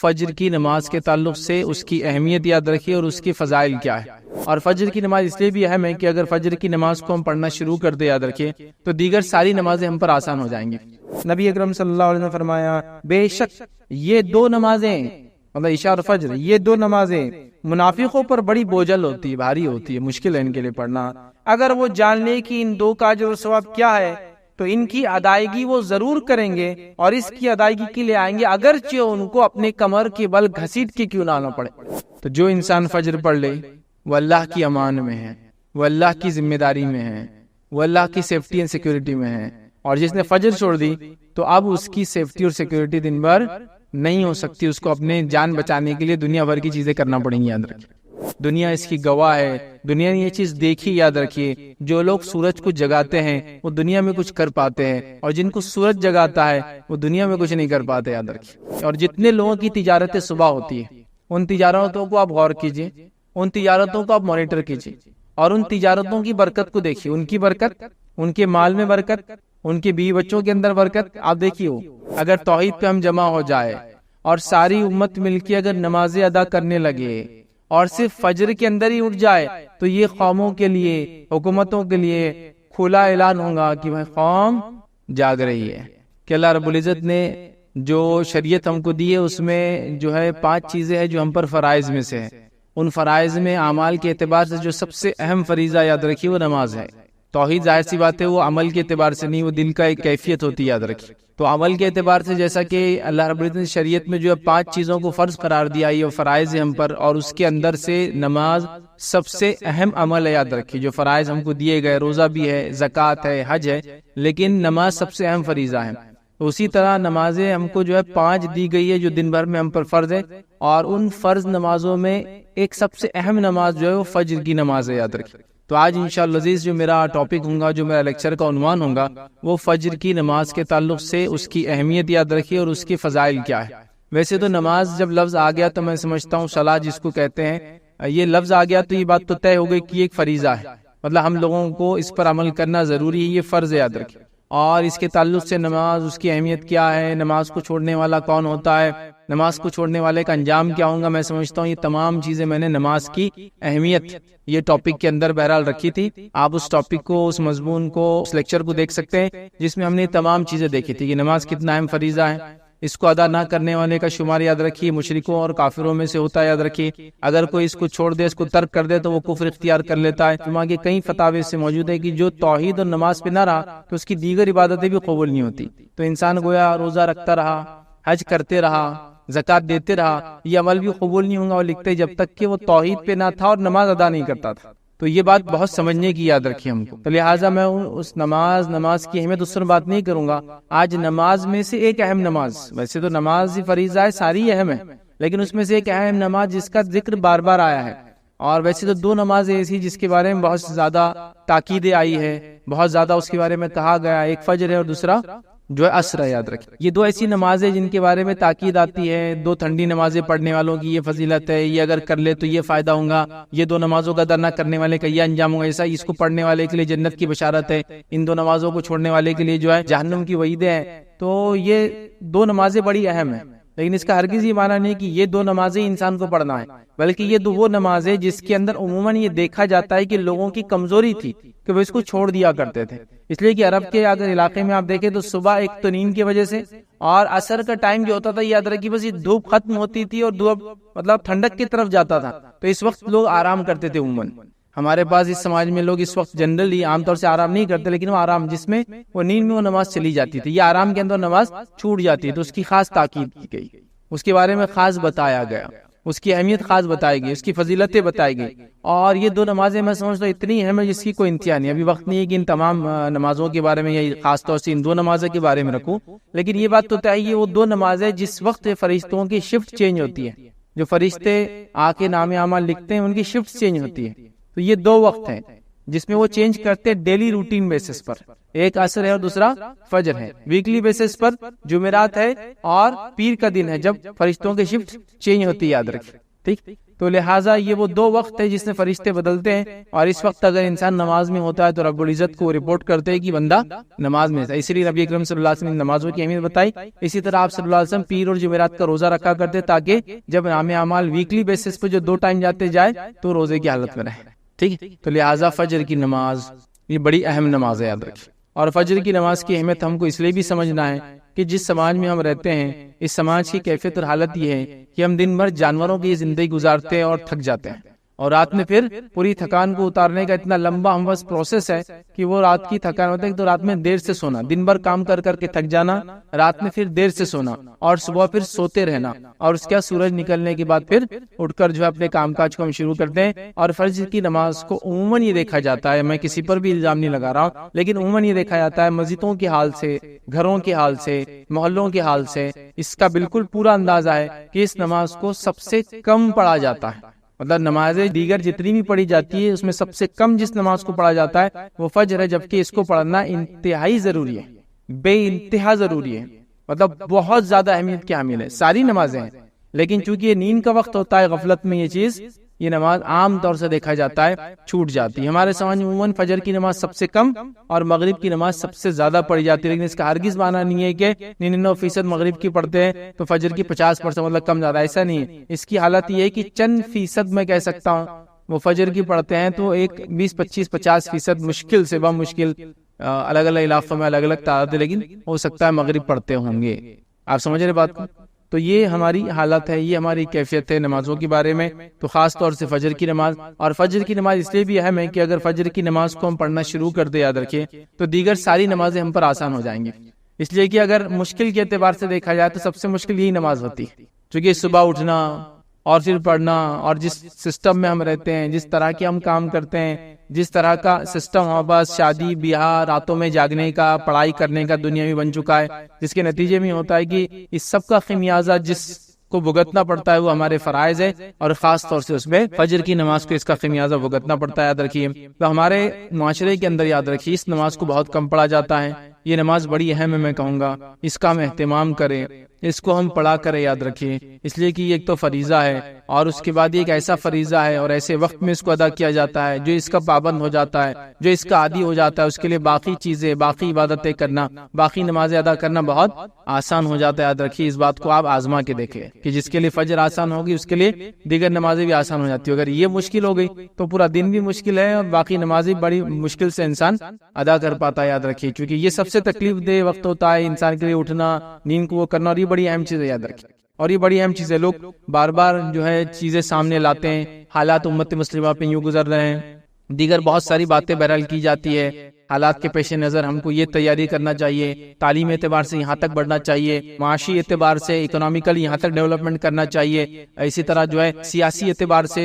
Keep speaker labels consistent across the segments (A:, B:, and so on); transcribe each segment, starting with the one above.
A: فجر کی نماز کے تعلق سے اس کی اہمیت یاد رکھیے اور اس کی فضائل کیا ہے. اور فجر کی نماز اس لیے بھی اہم ہے کہ اگر فجر کی نماز کو ہم پڑھنا شروع کر دیں یاد رکھیے تو دیگر ساری نمازیں ہم پر آسان ہو جائیں گی. نبی اکرم صلی اللہ علیہ وسلم نے فرمایا بے شک یہ دو نمازیں مطلب عشاء اور فجر یہ دو نمازیں منافقوں پر بڑی بوجھل ہوتی ہے، بھاری ہوتی ہے، مشکل ہے ان کے لیے پڑھنا. اگر وہ جان لے کہ ان دو کا اجر و ثواب کیا ہے تو ان کی ادائیگی وہ ضرور کریں گے اور اس کی ادائیگی کے لیے آئیں گے اگرچہ ان کو اپنے کمر کے بل گھسیٹ کے کیوں نہ آنا پڑے. تو جو انسان فجر پڑھ لے وہ اللہ کی امان میں ہے، وہ اللہ کی ذمہ داری میں ہے، وہ اللہ کی سیفٹی اینڈ سیکیورٹی میں ہے. اور جس نے فجر چھوڑ دی تو اب اس کی سیفٹی اور سیکیورٹی دن بھر نہیں ہو سکتی. اس کو اپنے جان بچانے کے لیے دنیا بھر کی چیزیں کرنا پڑیں گی. یاد رکھیے دنیا اس کی گواہ ہے، دنیا نے یہ چیز دیکھی. یاد رکھیے جو لوگ سورج کو جگاتے ہیں وہ دنیا میں کچھ کر پاتے ہیں، اور جن کو سورج جگاتا ہے وہ دنیا میں کچھ نہیں کر پاتے. یاد رکھیے. اور جتنے لوگوں کی تجارتیں صبح ہوتی ہے ان تجارتوں کو آپ غور کیجیے، ان تجارتوں کو آپ مانیٹر کیجیے اور ان تجارتوں کی برکت کو دیکھیے. ان کی برکت، ان کے مال میں برکت، ان کے بیوی بچوں کے اندر برکت. آپ دیکھیے اگر توحید پہ ہم جمع ہو جائے اور ساری امت مل کے اگر نمازیں ادا کرنے لگے اور صرف فجر کے اندر ہی اٹھ جائے تو یہ قوموں کے لیے، حکومتوں کے لیے کھلا اعلان ہوگا کہ بھائی قوم جاگ رہی ہے. کہ اللہ رب العزت نے جو شریعت ہم کو دی ہے اس میں جو ہے 5 چیزیں ہیں جو ہم پر فرائض میں سے ہے. ان فرائض میں اعمال کے اعتبار سے جو سب سے اہم فریضہ یاد رکھیے وہ نماز ہے. توحید ظاہر سی بات ہے وہ عمل کے اعتبار سے نہیں، وہ دل کا ایک کیفیت ہوتی ہے. یاد رکھیے تو عمل کے اعتبار سے جیسا کہ اللہ رب العزت نے شریعت میں جو ہے 5 چیزوں کو فرض قرار دیا، یہ فرائض ہے ہم پر، اور اس کے اندر سے نماز سب سے اہم عمل ہے. یاد رکھیے جو فرائض ہم کو دیے گئے، روزہ بھی ہے، زکوٰۃ ہے، حج ہے، لیکن نماز سب سے اہم فریضہ ہے. اسی طرح نمازیں ہم کو جو ہے 5 دی گئی ہے جو دن بھر میں ہم پر فرض ہے، اور ان فرض نمازوں میں ایک سب سے اہم نماز جو ہے وہ فجر کی نماز ہے. یاد رکھیے تو آج انشاءاللہ عزیز جو میرا ٹاپک ہوگا، جو میرا لیکچر کا عنوان ہوگا وہ فجر کی نماز کے تعلق سے اس کی اہمیت یاد رکھیے اور اس کی فضائل کیا ہے. ویسے تو نماز جب لفظ آ گیا تو میں سمجھتا ہوں صلاح جس کو کہتے ہیں، یہ لفظ آ گیا تو یہ بات تو طے ہو گئی کہ یہ ایک فریضہ ہے، مطلب ہم لوگوں کو اس پر عمل کرنا ضروری ہے، یہ فرض ہے. یاد رکھیے اور اس کے تعلق سے نماز، اس کی اہمیت کیا ہے، نماز کو چھوڑنے والا کون ہوتا ہے، نماز کو چھوڑنے والے کا انجام کیا ہوگا. میں سمجھتا ہوں یہ تمام چیزیں میں نے نماز کی اہمیت یہ ٹاپک کے اندر بہرحال رکھی تھی. آپ اس ٹاپک کو، اس مضمون کو، اس لیکچر کو دیکھ سکتے ہیں جس میں ہم نے تمام چیزیں دیکھی تھی کہ نماز کتنا اہم فریضہ ہے. اس کو ادا نہ کرنے والے کا شمار یاد رکھیے مشرکوں اور کافروں میں سے ہوتا ہے. یاد رکھیے اگر کوئی اس کو چھوڑ دے، اس کو ترک کر دے تو وہ کفر اختیار کر لیتا ہے. علماء کے کئی فتاوی سے موجود ہے کہ جو توحید اور نماز پہ نہ رہا تو اس کی دیگر عبادتیں بھی قبول نہیں ہوتی. تو انسان گویا روزہ رکھتا رہا، حج کرتے رہا، زکوٰۃ دیتے رہا، یہ عمل بھی قبول نہیں ہوگا اور لکھتے جب تک کہ وہ توحید پہ نہ تھا اور نماز ادا نہیں کرتا تھا. تو یہ بات بہت سمجھنے کی یاد رکھیے ہم کو. تو لہٰذا میں اس نماز کی اہمیت اس پر بات نہیں کروں گا. آج نماز میں سے ایک اہم نماز، ویسے تو نماز ہی فریضہ ہے، ساری اہم ہے، لیکن اس میں سے ایک اہم نماز جس کا ذکر بار بار آیا ہے، اور ویسے تو 2 نمازیں ایسی جس کے بارے میں بہت زیادہ تاکیدیں آئی ہے، بہت زیادہ اس کے بارے میں کہا گیا، ایک فجر ہے اور دوسرا جو ہے عصر ہے. یاد رکھیں یہ 2 ایسی نمازیں جن کے بارے میں تاکید آتی ہے. 2 ٹھنڈی نمازیں پڑھنے والوں کی یہ فضیلت ہے، یہ اگر کر لے تو یہ فائدہ ہوگا، یہ 2 نمازوں کا ادا نہ کرنے والے کا یہ انجام ہوگا. ایسا اس کو پڑھنے والے کے لیے جنت کی بشارت ہے، ان 2 نمازوں کو چھوڑنے والے کے لیے جو ہے جہنم کی وعیدیں ہیں. تو یہ 2 نمازیں بڑی اہم ہیں، لیکن اس کا ہرگز یہ معنی نہیں کہ یہ 2 نمازیں انسان کو پڑھنا ہے، بلکہ یہ وہ نمازیں جس کے اندر عموماً یہ دیکھا جاتا ہے کہ لوگوں کی کمزوری تھی کہ وہ اس کو چھوڑ دیا کرتے تھے. اس لیے کہ عرب کے اگر علاقے میں آپ دیکھیں تو صبح ایک تو نیند کی وجہ سے، اور عصر کا ٹائم جو ہوتا تھا یاد رکھیے بس یہ دھوپ ختم ہوتی تھی اور دھوپ مطلب ٹھنڈک کی طرف جاتا تھا، تو اس وقت لوگ آرام کرتے تھے. عموماً ہمارے پاس اس سماج میں لوگ اس وقت جنرلی عام طور سے آرام نہیں کرتے، لیکن وہ آرام جس میں وہ نیند میں وہ نماز چلی جاتی تھی، یہ آرام کے اندر نماز چھوٹ جاتی ہے. تو اس کی خاص تاکید کی گئی، اس کے بارے میں خاص بتایا گیا، اس کی اہمیت خاص بتائی گئی، اس کی فضیلتیں بتائی گئی. اور یہ 2 نمازیں میں سمجھتا ہوں اتنی اہم ہے جس کی کوئی انتہا نہیں. ابھی وقت نہیں ہے کہ ان تمام نمازوں کے بارے میں یا خاص طور سے ان 2 نمازوں کے بارے میں رکھوں، لیکن یہ بات تو طے ہے وہ 2 نمازیں جس وقت فرشتوں کی شفٹ چینج ہوتی ہے، جو فرشتے آ کے نام اعمال لکھتے ہیں ان کی شفٹ چینج ہوتی ہے. تو یہ 2 وقت ہیں جس میں وہ چینج کرتے ڈیلی روٹین بیسس پر، ایک عصر ہے اور دوسرا فجر ہے. ویکلی بیسس پر جمعرات ہے اور پیر کا دن ہے جب فرشتوں کی شفٹ چینج ہوتی ہے. یاد رکھیں ٹھیک. تو لہٰذا یہ وہ 2 وقت ہے جس میں فرشتے بدلتے ہیں، اور اس وقت اگر انسان نماز میں ہوتا ہے تو رب العزت کو رپورٹ کرتے ہیں کہ بندہ نماز میں ہے۔ اسی لیے نبی اکرم صلی اللہ علیہ وسلم نے نمازوں کی اہمیت بتائی۔ اسی طرح آپ صلی اللہ علیہ وسلم پیر اور جمعرات کا روزہ رکھا کرتے تاکہ جب نام اعمال ویکلی بیسس پہ جو 2 ٹائم جاتے جائے تو روزے کی حالت میں رہے، ٹھیک ہے۔ تو لہٰذا فجر کی نماز یہ بڑی اہم نماز ہے، یاد رکھیے۔ اور فجر کی نماز کی اہمیت ہم کو اس لیے بھی سمجھنا ہے کہ جس سماج میں ہم رہتے ہیں، اس سماج کی کیفیت اور حالت یہ ہے کہ ہم دن بھر جانوروں کی زندگی گزارتے ہیں اور تھک جاتے ہیں، اور رات میں پھر پوری تھکان کو اتارنے کا اتنا لمبا ہم بس پروسیس ہے کہ وہ رات کی تھکان ہوتا ہے تو رات میں دیر سے سونا، دن بھر کام کر کر کے تھک جانا، رات میں پھر دیر سے سونا اور صبح پھر سوتے رہنا، اور اس کے سورج نکلنے کے بعد پھر اٹھ کر جو ہے اپنے کام کاج کو ہم شروع کرتے ہیں۔ اور فجر کی نماز کو عموماً یہ دیکھا جاتا ہے، میں کسی پر بھی الزام نہیں لگا رہا ہوں، لیکن عموماً یہ دیکھا جاتا ہے مسجدوں کے حال سے، گھروں کے حال سے، محلوں کے حال سے اس کا بالکل پورا اندازہ ہے کہ اس نماز کو سب سے کم پڑھا جاتا ہے۔ مطلب نمازیں دیگر جتنی بھی پڑھی جاتی ہے اس میں سب سے کم جس نماز کو پڑھا جاتا ہے وہ فجر ہے، جبکہ اس کو پڑھنا انتہائی ضروری ہے، بے انتہا ضروری ہے، مطلب بہت زیادہ اہمیت کی حامل ہے۔ ساری نمازیں ہیں لیکن چونکہ یہ نیند کا وقت ہوتا ہے، غفلت میں یہ نماز عام طور سے دیکھا جاتا ہے چھوٹ جاتی ہے۔ ہمارے سماج میں عموماً فجر کی نماز سب سے کم اور مغرب کی نماز سب سے زیادہ پڑھی جاتی ہے، لیکن اس کا ہرگز معنی نہیں ہے کہ 99% مغرب کی پڑھتے ہیں تو فجر کی 50% مطلب کم زیادہ، ایسا نہیں ہے۔ اس کی حالت یہ ہے کہ چند فیصد میں کہہ سکتا ہوں وہ فجر کی پڑھتے ہیں تو ایک 20-25-50% مشکل سے بمشکل، الگ الگ علاقوں میں الگ الگ تعداد ہے، لیکن ہو سکتا ہے مغرب پڑھتے ہوں گے۔ آپ سمجھ رہے بات کو؟ تو یہ ہماری حالت ہے، یہ ہماری کیفیت ہے نمازوں کے بارے میں، تو خاص طور سے فجر کی نماز۔ اور فجر کی نماز اس لیے بھی اہم ہے کہ اگر فجر کی نماز کو ہم پڑھنا شروع کر دیں، یاد رکھیں، تو دیگر ساری نمازیں ہم پر آسان ہو جائیں گی۔ اس لیے کہ اگر مشکل کے اعتبار سے دیکھا جائے تو سب سے مشکل یہی نماز ہوتی ہے، چونکہ صبح اٹھنا اور پھر پڑھنا، اور جس سسٹم میں ہم رہتے ہیں، جس طرح کے ہم کام کرتے ہیں، جس طرح کا سسٹم ہمارے پاس شادی بیاہ، راتوں میں جاگنے کا، پڑھائی کرنے کا دنیا میں بن چکا ہے، جس کے نتیجے میں ہوتا ہے کہ اس سب کا خمیازہ جس کو بھگتنا پڑتا ہے وہ ہمارے فرائض ہے، اور خاص طور سے اس میں فجر کی نماز کو اس کا خمیازہ بھگتنا پڑتا ہے۔ یاد رکھیے، تو ہمارے معاشرے کے اندر یاد رکھیے اس نماز کو بہت کم پڑھا جاتا ہے۔ یہ نماز بڑی اہم ہے، میں کہوں گا اس کا ہم اہتمام کریں، اس کو ہم پڑھا کریں، یاد رکھیے، اس لیے کہ یہ ایک تو فریضہ ہے، اور اس کے بعد ایک ایسا فریضہ ہے اور ایسے وقت میں اس کو ادا کیا جاتا ہے، جو اس کا پابند ہو جاتا ہے، جو اس کا عادی ہو جاتا ہے، اس کے لیے باقی چیزیں، باقی عبادتیں کرنا، باقی نمازیں ادا کرنا بہت آسان ہو جاتا ہے۔ یاد رکھیے اس بات کو، آپ آزما کے دیکھیں کہ جس کے لیے فجر آسان ہوگی اس کے لیے دیگر نمازیں بھی آسان ہو جاتی ہے۔ اگر یہ مشکل ہو گئی تو پورا دن بھی مشکل ہے، اور باقی نمازیں بڑی مشکل سے انسان ادا کر پاتا ہے۔ یاد رکھیے، کیونکہ یہ سب سے تکلیف دہ وقت ہوتا ہے انسان کے لیے، اٹھنا، نیند کو وہ کرنا، اور یہ بڑی اہم چیز ہے، یاد رکھیے۔ اور یہ بڑی اہم چیز ہے، لوگ بار بار جو ہے چیزیں سامنے لاتے ہیں، حالات امت مسلمہ پہ یوں گزر رہے ہیں، دیگر بہت ساری باتیں بہرحال کی جاتی ہے۔ حالات کے پیش نظر ہم کو یہ تیاری کرنا چاہیے، تعلیم اعتبار سے یہاں تک بڑھنا چاہیے، معاشی اعتبار سے اکنامیکلی یہاں تک ڈیولپمنٹ کرنا چاہیے، اسی طرح جو ہے سیاسی اعتبار سے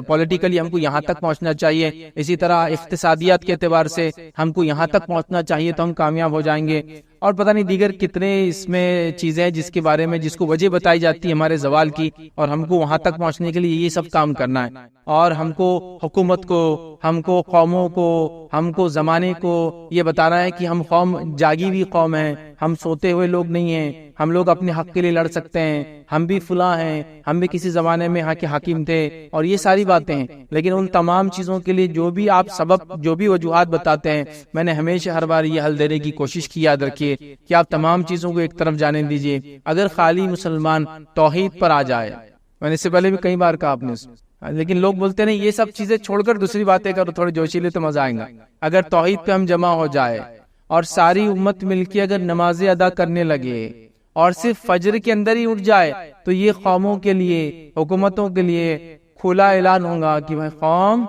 A: پولیٹیکلی ہم کو یہاں تک پہنچنا چاہیے، اسی طرح اقتصادیات کے اعتبار سے ہم کو یہاں تک پہنچنا چاہیے تو ہم کامیاب ہو جائیں گے، اور پتہ نہیں دیگر کتنے اس میں چیزیں ہیں جس کے بارے میں، جس کو وجہ بتائی جاتی ہے ہمارے زوال کی، اور ہم کو وہاں تک پہنچنے کے لیے یہ سب کام کرنا ہے۔ اور ہم کو حکومت کو، ہم کو قوموں کو، ہم کو زمانے کو یہ بتانا ہے کہ ہم قوم جاگی ہوئی قوم ہیں، ہم سوتے ہوئے لوگ نہیں ہیں، ہم لوگ اپنے حق کے لیے لڑ سکتے ہیں، ہم بھی فلاں ہیں، ہم بھی کسی زمانے میں یہاں کے حاکم تھے، اور یہ ساری باتیں ہیں۔ لیکن ان تمام چیزوں کے لیے جو بھی آپ سبب، جو بھی وجوہات بتاتے ہیں، میں نے ہمیشہ ہر بار یہ حل دینے کی کوشش کی، یاد رکھیے کہ آپ تمام چیزوں کو ایک طرف جانے دیجئے۔ اگر خالی مسلمان توحید پر آ جائے، میں نے اس سے پہلے بھی کئی بار کہا آپ نے، لیکن لوگ بولتے نہیں یہ سب چیزیں چھوڑ کر دوسری باتیں کرو، تھوڑے جوشیلے تو مزہ آئے گا۔ اگر توحید پہ ہم جمع ہو جائے اور ساری امت مل کے اگر نمازیں ادا کرنے لگے اور صرف فجر کے اندر ہی اٹھ جائے، تو یہ قوموں کے لیے، حکومتوں کے لیے کھلا اعلان ہوگا کہ بھائی قوم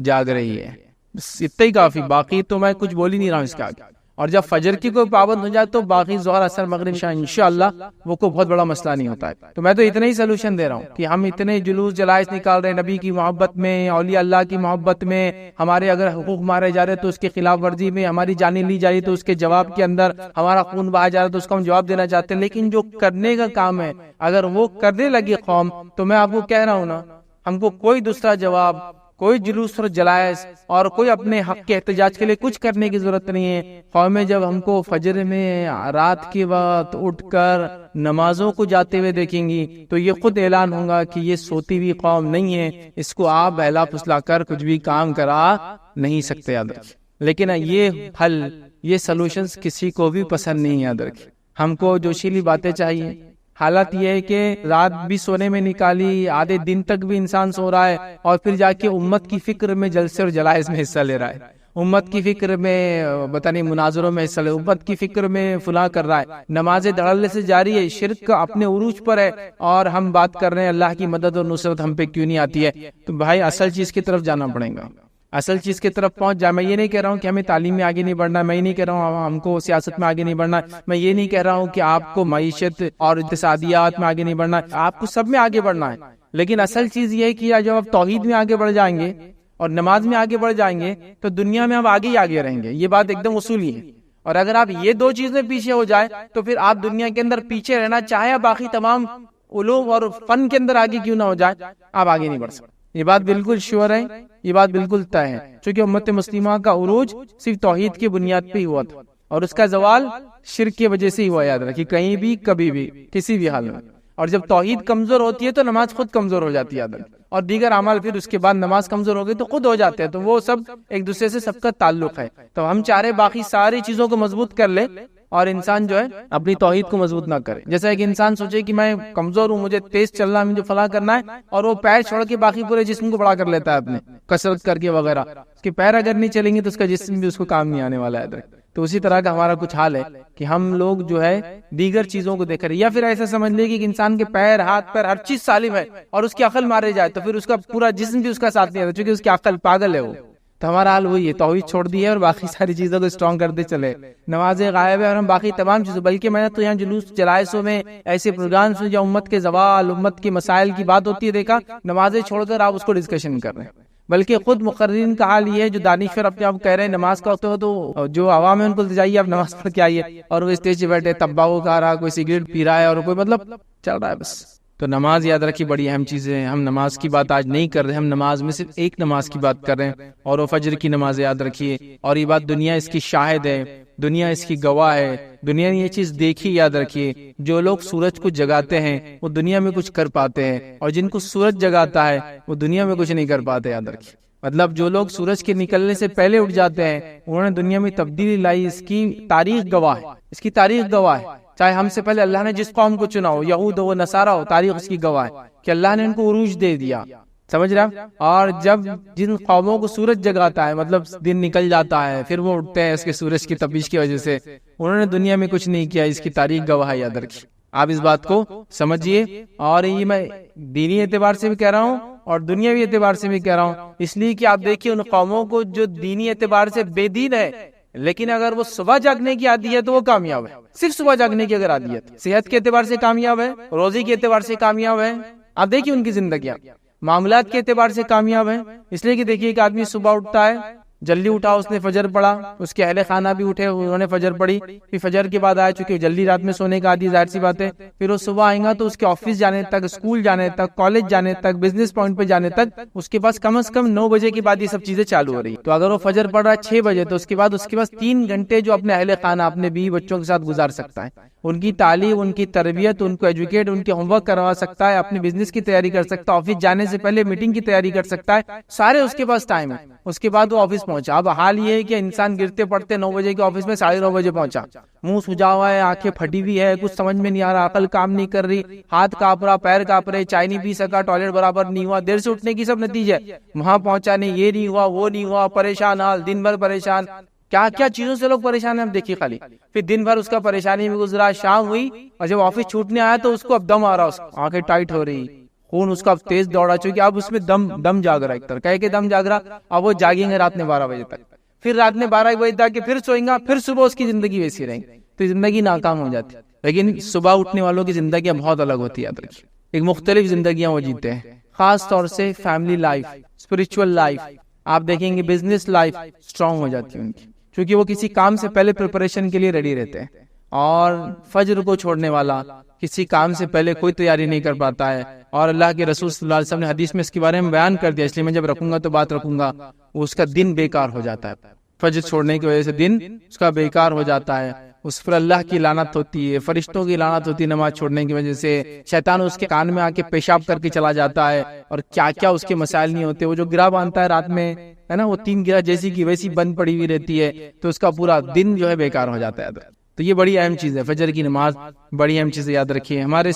A: جاگ رہی ہے، بس اتنا ہی کافی، باقی تو میں کچھ بول ہی نہیں رہا ہوں اس کے آگے۔ اور جب فجر کی کوئی پابند ہو جائے تو باقی ظہر، اثر، مغرب، عشاء انشاءاللہ وہ کوئی بہت بڑا مسئلہ نہیں ہوتا ہے۔ تو میں تو اتنا ہی سلوشن دے رہا ہوں کہ ہم اتنے جلوس جلائس نکال رہے ہیں نبی کی محبت میں، اولیاء اللہ کی محبت میں، ہمارے اگر حقوق مارے جا رہے تو اس کے خلاف ورزی میں، ہماری جانیں لی جا رہی تو اس کے جواب کے اندر ہمارا خون بہایا جا رہا ہے تو اس کو ہم جواب دینا چاہتے ہیں، لیکن جو کرنے کا کام ہے اگر وہ کرنے لگی قوم، تو میں آپ کو کہہ رہا ہوں نا، ہم کو کوئی دوسرا جواب کوئی جلوس اور جلائس اور کوئی اپنے حق کے احتجاج کے لیے کچھ کرنے کی ضرورت نہیں ہے۔ قومیں جب ہم کو فجر میں رات کے وقت اٹھ کر نمازوں کو جاتے ہوئے دیکھیں گی تو یہ خود اعلان ہوگا کہ یہ سوتی ہوئی قوم نہیں ہے، اس کو آپ بہلا پھسلا کر کچھ بھی کام کرا نہیں سکتے، یاد رکھیں۔ لیکن یہ حل، یہ سلوشنز کسی کو بھی پسند نہیں، یاد رکھیں۔ ہم کو جوشیلی باتیں چاہیے۔ حالت یہ ہے کہ رات بھی سونے میں نکالی، آدھے دن تک بھی انسان سو رہا ہے اور پھر جا کے امت کی فکر میں جلسے اور جلائس میں حصہ لے رہا ہے، امت کی فکر میں پتہ نہیں مناظروں میں حصہ لے، امت کی فکر میں فلاں کر رہا ہے، نمازیں دھڑلے سے جاری ہے، شرک اپنے عروج پر ہے، اور ہم بات کر رہے ہیں اللہ کی مدد اور نصرت ہم پہ کیوں نہیں آتی ہے۔ تو بھائی اصل چیز کی طرف جانا پڑے گا، اصل چیز کی طرف پہنچ جائے۔ میں یہ نہیں کہہ رہا ہوں کہ ہمیں تعلیم میں آگے نہیں بڑھنا، میں یہ نہیں کہہ رہا ہوں ہم کو سیاست میں آگے نہیں بڑھنا، میں یہ نہیں کہہ رہا ہوں کہ آپ کو معیشت اور اقتصادیات میں آگے نہیں بڑھنا، آپ کو سب میں آگے بڑھنا ہے۔ لیکن اصل چیز یہ ہے کہ جب آپ توحید میں آگے بڑھ جائیں گے اور نماز میں آگے بڑھ جائیں گے تو دنیا میں آپ آگے ہی آگے رہیں گے، یہ بات ایک دم اصولی ہے۔ اور اگر آپ یہ دو چیزیں پیچھے ہو جائے تو پھر آپ دنیا کے اندر پیچھے رہنا چاہے باقی تمام علوم اور فن کے اندر آگے کیوں نہ ہو جائے، آپ آگے نہیں بڑھ سکتے۔ یہ بات بالکل شیور ہے، یہ بات بالکل طے ہے، چونکہ امت مسلمہ کا عروج صرف توحید کی بنیاد پہ ہی ہوا تھا اور اس کا زوال شرک کی وجہ سے ہی ہوا، یاد رکھیے، کہیں بھی کبھی بھی کسی بھی حال میں۔ اور جب توحید کمزور ہوتی ہے تو نماز خود کمزور ہو جاتی ہے، یاد رکھیے، اور دیگر اعمال پھر اس کے بعد نماز کمزور ہو گئی تو خود ہو جاتے ہیں، تو وہ سب ایک دوسرے سے سب کا تعلق ہے۔ تو ہم چاہ رہے باقی ساری چیزوں کو مضبوط کر لے اور انسان جو ہے اپنی توحید کو مضبوط نہ کرے۔ جیسا کہ انسان سوچے کہ میں کمزور ہوں، مجھے تیز چلنا ہے، مجھے فلاں کرنا ہے، اور وہ پیر چھوڑ کے باقی پورے جسم کو بڑا کر لیتا ہے اپنے کسرت کر کے وغیرہ، اس کے پیر اگر نہیں چلیں گے تو اس کا جسم بھی اس کو کام نہیں آنے والا ہے۔ تو اسی طرح کا ہمارا کچھ حال ہے کہ ہم لوگ جو ہے دیگر چیزوں کو دیکھ رہے ہیں، یا پھر ایسا سمجھ لے کہ ایک انسان کے پیر، ہاتھ، پیر، ہر چیز سالم ہے اور اس کی عقل مارے جائے تو پھر اس کا پورا جسم بھی اس کا ساتھ نہیں دیتا، چونکہ اس کی عقل پاگل ہے وہ۔ تو ہمارا حال وہی ہے، توحید چھوڑ دی ہے اور باقی ساری چیزوں کو اسٹرانگ کرتے چلے، نمازیں غائب ہے اور ہم باقی تمام چیزوں، بلکہ میں نے تو یہاں جلوس جلائسوں میں ایسے پروگرامز میں جو امت کے زوال، امت کے مسائل کی بات ہوتی ہے دیکھا، نمازیں چھوڑ کر آپ اس کو ڈسکشن کر رہے ہیں۔ بلکہ خود مقررین کا حال یہ ہے، جو دانشور اپنے آپ کہہ رہے ہیں نماز کا وقت ہو تو جو عوام ہے ان کو جائیے آپ نماز پڑھ کے آئیے، اور وہ اسٹیج پہ بیٹھے تمباکو کھا رہا، کوئی سگریٹ پی رہا ہے، اور کوئی مطلب چل رہا ہے بس۔ تو نماز یاد رکھی بڑی اہم چیز ہے، ہم نماز کی بات آج نہیں کر رہے، ہم نماز میں صرف ایک نماز کی بات کر رہے ہیں، اور وہ فجر کی نماز یاد رکھیے، اور یہ بات دنیا اس کی شاہد ہے، دنیا اس کی گواہ ہے، دنیا نے یہ چیز دیکھی، یاد رکھیے، جو لوگ سورج کو جگاتے ہیں وہ دنیا میں کچھ کر پاتے ہیں، اور جن کو سورج جگاتا ہے وہ دنیا میں کچھ نہیں کر پاتے، یاد رکھیے۔ مطلب جو لوگ سورج کے نکلنے سے پہلے اٹھ جاتے ہیں انہوں نے دنیا میں تبدیلی لائی، اس کی تاریخ گواہ ہے، اس کی تاریخ گواہ ہے۔ چاہے ہم سے پہلے اللہ نے جس قوم کو چنا ہو، یہود ہو نصارہ ہو، تاریخ اس کی گواہ ہے کہ اللہ نے ان کو عروج دے دیا، سمجھ رہے ہیں؟ اور جب جن قوموں کو سورج جگاتا ہے، مطلب دن نکل جاتا ہے، پھر وہ اٹھتے ہیں اس کے سورج کی تپش کی وجہ سے، انہوں نے دنیا میں کچھ نہیں کیا، اس کی تاریخ گواہ ہے، یاد رکھیے۔ آپ اس بات کو سمجھیے، اور یہ میں دینی اعتبار سے بھی کہہ رہا ہوں اور دنیاوی اعتبار سے بھی کہہ رہا ہوں، اس لیے کہ آپ دیکھیے ان قوموں کو جو دینی اعتبار سے بے دین ہے، لیکن اگر وہ صبح جاگنے کی عادی ہے تو وہ کامیاب ہے، صرف صبح جاگنے کی اگر عادی ہے، صحت کے اعتبار سے کامیاب ہے، روزی کے اعتبار سے کامیاب ہے، آپ دیکھیے ان کی زندگیاں، معاملات کے اعتبار سے کامیاب ہے، اس لیے کہ دیکھیے ایک آدمی صبح اٹھتا ہے، جلدی اٹھا، اس نے فجر پڑھا، اس کے اہل خانہ بھی اٹھے، انہوں نے فجر پڑھی، پھر فجر کے بعد آئے، چونکہ جلدی رات میں سونے کا عادی، ظاہر سی بات ہے، پھر وہ صبح آئیں گا تو اس کے آفس جانے تک، اسکول جانے تک، کالج جانے تک، بزنس پوائنٹ پہ جانے تک اس کے پاس کم از کم 9 بجے کے بعد یہ سب چیزیں چالو ہو رہی، تو اگر وہ فجر پڑھ رہا ہے 6 بجے تو اس کے پاس 3 گھنٹے جو اپنے اہل خانہ، اپنے بیوی بچوں کے ساتھ گزار سکتا ہے، ان کی تعلیم، ان کی تربیت، ان کو ایجوکیٹ، ان کے ہوم ورک کروا سکتا ہے، اپنے بزنس کی تیاری کر سکتا ہے، آفس جانے سے پہلے میٹنگ کی تیاری کر سکتا ہے، سارے اس کے پاس ٹائم ہے، اس کے بعد وہ آفس پہنچا۔ اب حال یہ ہے کہ انسان گرتے پڑتے 9 بجے کے آفس میں 9:30 بجے پہنچا، منہ سجا ہوا ہے، آنکھیں پھٹی ہوئی ہے، کچھ سمجھ میں نہیں آ رہا، عقل کام نہیں کر رہی، ہاتھ کانپ رہا، پیر کانپ رہے، چائے نہیں پی سکا، ٹوائلٹ برابر نہیں ہوا، دیر سے اٹھنے کی سب نتیجے، وہاں پہنچا نہیں، یہ نہیں ہوا، وہ نہیں ہوا، پریشان حال، دن بھر پریشان، کیا کیا چیزوں سے لوگ پریشان ہیں ہم دیکھیے خالی، پھر دن بھر اس کا پریشانی میں گزرا، شام ہوئی اور جب آفس چھوٹنے آیا تو اس کو اب دم آ رہا، اس کو آنکھیں ٹائٹ ہو رہی، خون اس کا اب تیز دوڑا، چونکہ اب اس میں دم جاگ رہا، ایک طرح کہہ کے دم جاگ رہا، اب وہ جاگیں گے رات میں 12 بجے تک، پھر رات میں 12 بجے تک پھر سوئیں گا، پھر صبح اس کی زندگی ویسی رہے گی، تو زندگی ناکام ہو جاتی ہے۔ لیکن صبح اٹھنے والوں کی زندگیاں بہت الگ ہوتی ہے، یاد رکھیے، ایک مختلف زندگیاں وہ جیتے ہیں، خاص طور سے فیملی لائف، اسپرچول لائف، آپ دیکھیں گے بزنس لائف اسٹرانگ ہو جاتی ہے ان کی، کیونکہ وہ کسی کام سے پہلے پریپریشن کے لیے ریڈی رہتے ہیں، اور فجر کو چھوڑنے والا کسی کام سے پہلے کوئی تیاری نہیں کر پاتا ہے، اور اللہ کے رسول صلی اللہ علیہ وسلم نے حدیث میں اس کے بارے میں بیان کر دیا، اس لیے میں جب رکھوں گا تو بات رکھوں گا، اس کا دن بیکار ہو جاتا ہے، فجر چھوڑنے کی وجہ سے دن اس کا بیکار ہو جاتا ہے، اس پر اللہ کی لعنت ہوتی ہے، فرشتوں کی لعنت ہوتی ہے نماز چھوڑنے کی وجہ سے، شیطان اس کے کان میں آ کے پیشاب کر کے چلا جاتا ہے، اور کیا کیا اس کے مسائل نہیں ہوتے، وہ جو گرہ باندھتا ہے رات میں ہے نا، وہ 3 گرہ جیسی کی ویسی بند پڑی ہوئی رہتی ہے، تو اس کا پورا دن جو ہے بیکار ہو جاتا ہے۔ تو یہ بڑی اہم چیز ہے، فجر کی نماز بڑی اہم چیز ہے، یاد رکھیے۔ ہمارے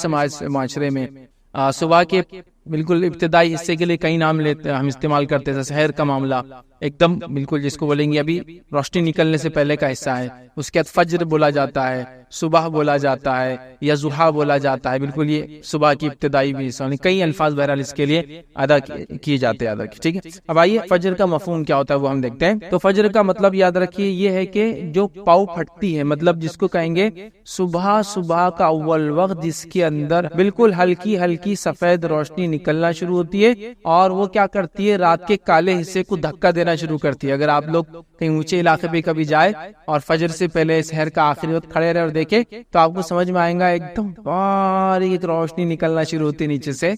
A: معاشرے میں صبح کے بالکل ابتدائی حصے کے لیے کئی نام لیتے ہم استعمال کرتے ہیں، سحر کا معاملہ ایک دم بالکل جس کو بولیں گے ابھی روشنی نکلنے سے پہلے کا حصہ ہے، اس کے بعد فجر بولا جاتا ہے، صبح بولا جاتا ہے، یا ضحیٰ بولا جاتا ہے، بالکل یہ صبح کی ابتدائی بھی حصہ، کئی الفاظ بہرحال اس کے لیے ادا کیے جاتے ہیں، ٹھیک ہے۔ اب آئیے فجر کا مفہوم کیا ہوتا ہے وہ ہم دیکھتے ہیں۔ تو فجر کا مطلب یاد رکھیے یہ ہے کہ جو پاؤ پھٹتی ہے، مطلب جس کو کہیں گے صبح کا اول وقت جس کے اندر بالکل ہلکی ہلکی سفید روشنی نکلنا شروع ہوتی ہے، اور وہ کیا کرتی ہے، رات کے کالے حصے کو دھکا دینا شروع کرتی ہے۔ اگر آپ لوگ کہیں اونچے علاقے پہ کبھی جائے اور فجر سے پہلے سحر کا آخری وقت کھڑے رہے اور دیکھے تو آپ کو سمجھ میں آئے گا ایک دم باریک روشنی نکلنا شروع ہوتی ہے نیچے سے،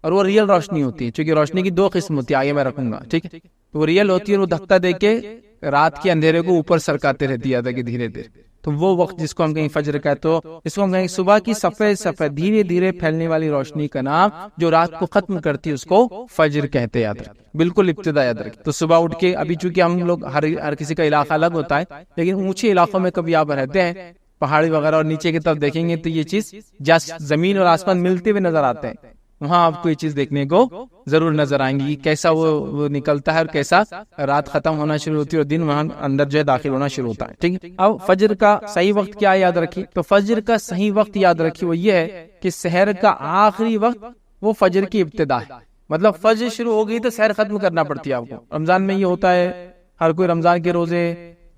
A: اور وہ ریئل روشنی ہوتی ہے، چونکہ روشنی کی 2 قسم ہوتی ہے، آگے میں رکھوں گا، ٹھیک ہے۔ تو وہ ریئل ہوتی ہے اور وہ دھکا دے کے رات کے اندھیرے کو اوپر سرکاتے رہتی ہے کہ دھیرے دھیرے، تو وہ وقت جس کو ہم کہیں فجر کا ہے، تو اس کو ہم کہیں صبح کی سفید دھیرے دھیرے پھیلنے والی روشنی کا نام جو رات کو ختم کرتی ہے اس کو فجر کہتے ہیں، یاد رکھیں، بالکل ابتدا یاد رکھیں۔ تو صبح اٹھ کے ابھی چونکہ ہم لوگ ہر کسی کا علاقہ الگ ہوتا ہے، لیکن اونچے علاقوں میں کبھی آپ رہتے ہیں پہاڑی وغیرہ اور نیچے کی طرف دیکھیں گے تو یہ چیز زمین اور آسمان ملتے ہوئے نظر آتے ہیں، وہاں آپ کو یہ چیز دیکھنے کو ضرور نظر آئیں گی، کیسا وہ نکلتا ہے اور کیسا رات ختم ہونا شروع ہوتی ہے اور دن وہاں اندر جو ہے داخل ہونا شروع ہوتا ہے، ٹھیک ہے۔ اب فجر کا صحیح وقت کیا ہے یاد رکھیے، تو فجر کا صحیح وقت یاد رکھیے وہ یہ ہے کہ سحر کا آخری وقت وہ فجر کی ابتدا ہے، مطلب فجر شروع ہو گئی تو سحر ختم کرنا پڑتی ہے آپ کو۔ رمضان میں یہ ہوتا ہے، ہر کوئی رمضان کے روزے،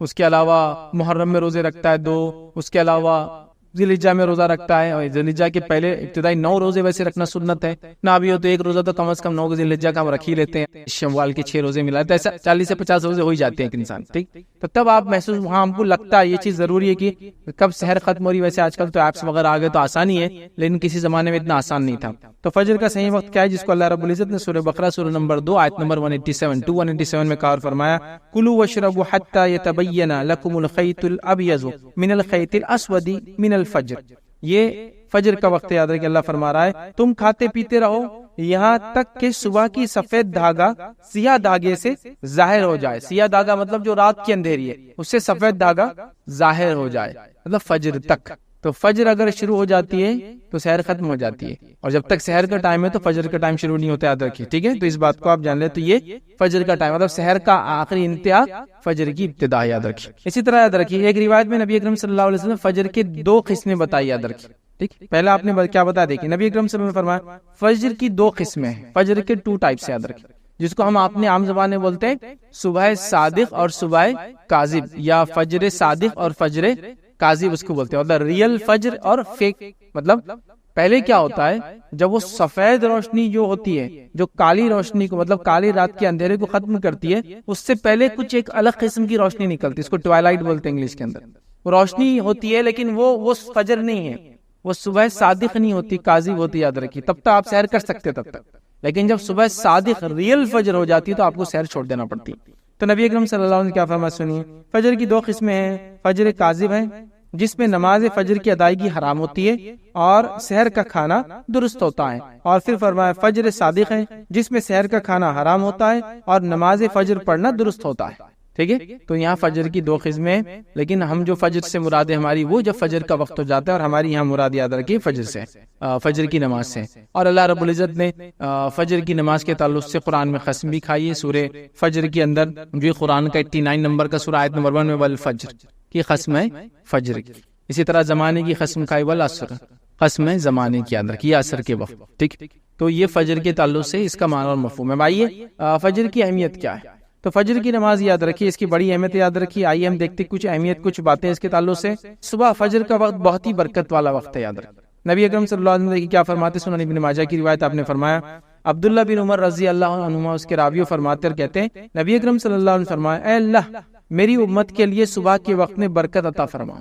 A: اس کے علاوہ محرم میں روزے رکھتا ہے 2، اس کے علاوہ ذی الحجہ میں روزہ رکھتا ہے، اور ذی الحجہ کے پہلے ابتدائی 9 روزے ویسے رکھنا سنت ہے، نہ بھی ہو تو 1 روزہ تو کم از کم 9 ذی الحجہ کا ہم رکھ ہی لیتے ہیں، شوال کے 6 روزے ملاتے ہیں، ایسا 40 سے 50 روزے ہو ہی جاتے ہیں ایک انسان، ٹھیک۔ تو تب آپ محسوس وہاں ہم کو لگتا ہے یہ چیز ضروری ہے کہ کب سحر ختم ہو رہی، ویسے آج کل تو ایپس وغیرہ آ گئے تو آسانی ہے، لیکن کسی زمانے میں اتنا آسان نہیں تھا۔ تو فجر کا صحیح وقت کیا ہے، جس کو اللہ رب العزت نے سورہ بقرہ سورہ نمبر 2 آیت نمبر 187 میں کہا فرمایا، کلوا واشربوا حتى يتبين لكم الخيط الابيض من الخيط الاسود من الفجر، یہ فجر کا وقت یاد رکھیں، اللہ فرما رہا ہے تم کھاتے پیتے رہو یہاں تک کہ صبح کی سفید دھاگا سیاہ دھاگے سے ظاہر ہو جائے، سیاہ دھاگا مطلب جو رات کی اندھیری ہے اس سے سفید دھاگا ظاہر ہو جائے، مطلب فجر تک۔ تو فجر اگر شروع ہو جاتی ہے تو سحر ختم ہو جاتی ہے، اور جب تک سحر کا ٹائم ہے تو فجر کا ٹائم شروع نہیں ہوتا، یاد رکھیے، ٹھیک ہے۔ تو اس بات کو آپ جان لیں، تو یہ فجر کا ٹائم مطلب سحر کا آخری انتہا فجر کی ابتدا، یاد رکھیے۔ اسی طرح یاد رکھیے ایک روایت میں نبی اکرم صلی اللہ علیہ وسلم فجر کے 2 قسمیں بتائی، یاد رکھیے، ٹھیک۔ پہلا آپ نے کیا بتا دیکھیں، نبی اکرم صلی اللہ علیہ وسلم نے فرمایا فجر کی 2 قسمیں ہیں، فجر کے 2 ٹائپس، یاد رکھیں، جس کو ہم اپنے عام زبان میں بولتے ہیں صبح صادق اور صبح کاذب، یا فجر صادق اور فجر کاذب اس کو بولتے ہیں، مطلب ریئل فجر اور فیک۔ مطلب پہلے کیا ہوتا ہے، جب وہ سفید روشنی جو ہوتی ہے جو کالی روشنی کو مطلب کالی رات کے اندھیرے کو ختم کرتی ہے، اس سے پہلے کچھ ایک الگ قسم کی روشنی نکلتی ہے، اس کو ٹوائلائٹ بولتے ہیں انگلش کے اندر، وہ روشنی ہوتی ہے لیکن وہ فجر نہیں ہے، وہ صبح صادق نہیں ہوتی، کاذب ہوتی، یاد رکھیے۔ تب تک آپ سحر کر سکتے تب تک، لیکن جب صبح صادق ریئل فجر ہو جاتی ہے تو آپ کو سحر چھوڑ دینا پڑتی ہے۔ تو نبی اکرم صلی اللہ علیہ وسلم نے کیا فرمایا سنیے، فجر کی 2 قسمیں ہیں، فجر کاذب ہے جس میں نماز فجر کی ادائیگی حرام ہوتی ہے اور سحر کا کھانا درست ہوتا ہے، اور پھر فرمایا فجر صادق ہے جس میں سحر کا کھانا حرام ہوتا ہے اور نماز فجر پڑھنا درست ہوتا ہے، ٹھیک ہے۔ تو یہاں فجر کی 2 قسمیں، لیکن ہم جو فجر سے مراد ہے ہماری وہ جب فجر کا وقت ہو جاتا ہے، اور ہماری یہاں مراد یاد رکھیے فجر سے، فجر کی نماز سے۔ اور اللہ رب العزت نے فجر کی نماز کے تعلق سے قرآن میں قسم بھی کھائی ہے، سورہ فجر کے اندر جو قرآن کا 89 نمبر کا سورہ آیت نمبر 1 میں والفجر کی قسم ہے فجر کی۔ اسی طرح زمانے کی قسم کھائی والعصر، قسم ہے زمانے کی، یاد رکھیے عصر کے وقت، ٹھیک۔ تو یہ فجر کے تعلق سے اس کا معنی اور مفہوم ہے۔ آئیے فجر کی اہمیت کیا ہے، تو فجر کی نماز یاد رکھیے، اس کی بڑی اہمیت یاد رکھیے۔ آئیے ہم دیکھتے کچھ اہمیت، کچھ باتیں اس کے تعلق سے۔ صبح فجر کا وقت بہت ہی برکت والا وقت ہے، یاد رکھیے۔ نبی اکرم صلی اللہ علیہ وسلم کیا فرماتے، سنن ابن ماجہ کی روایت، آپ نے فرمایا عبداللہ بن عمر رضی اللہ عنہما اس کے راوی فرماتے اور کہتے ہیں نبی اکرم صلی اللہ علیہ وسلم فرمایا، اے اللہ میری امت کے لیے صبح کے وقت میں برکت عطا فرما،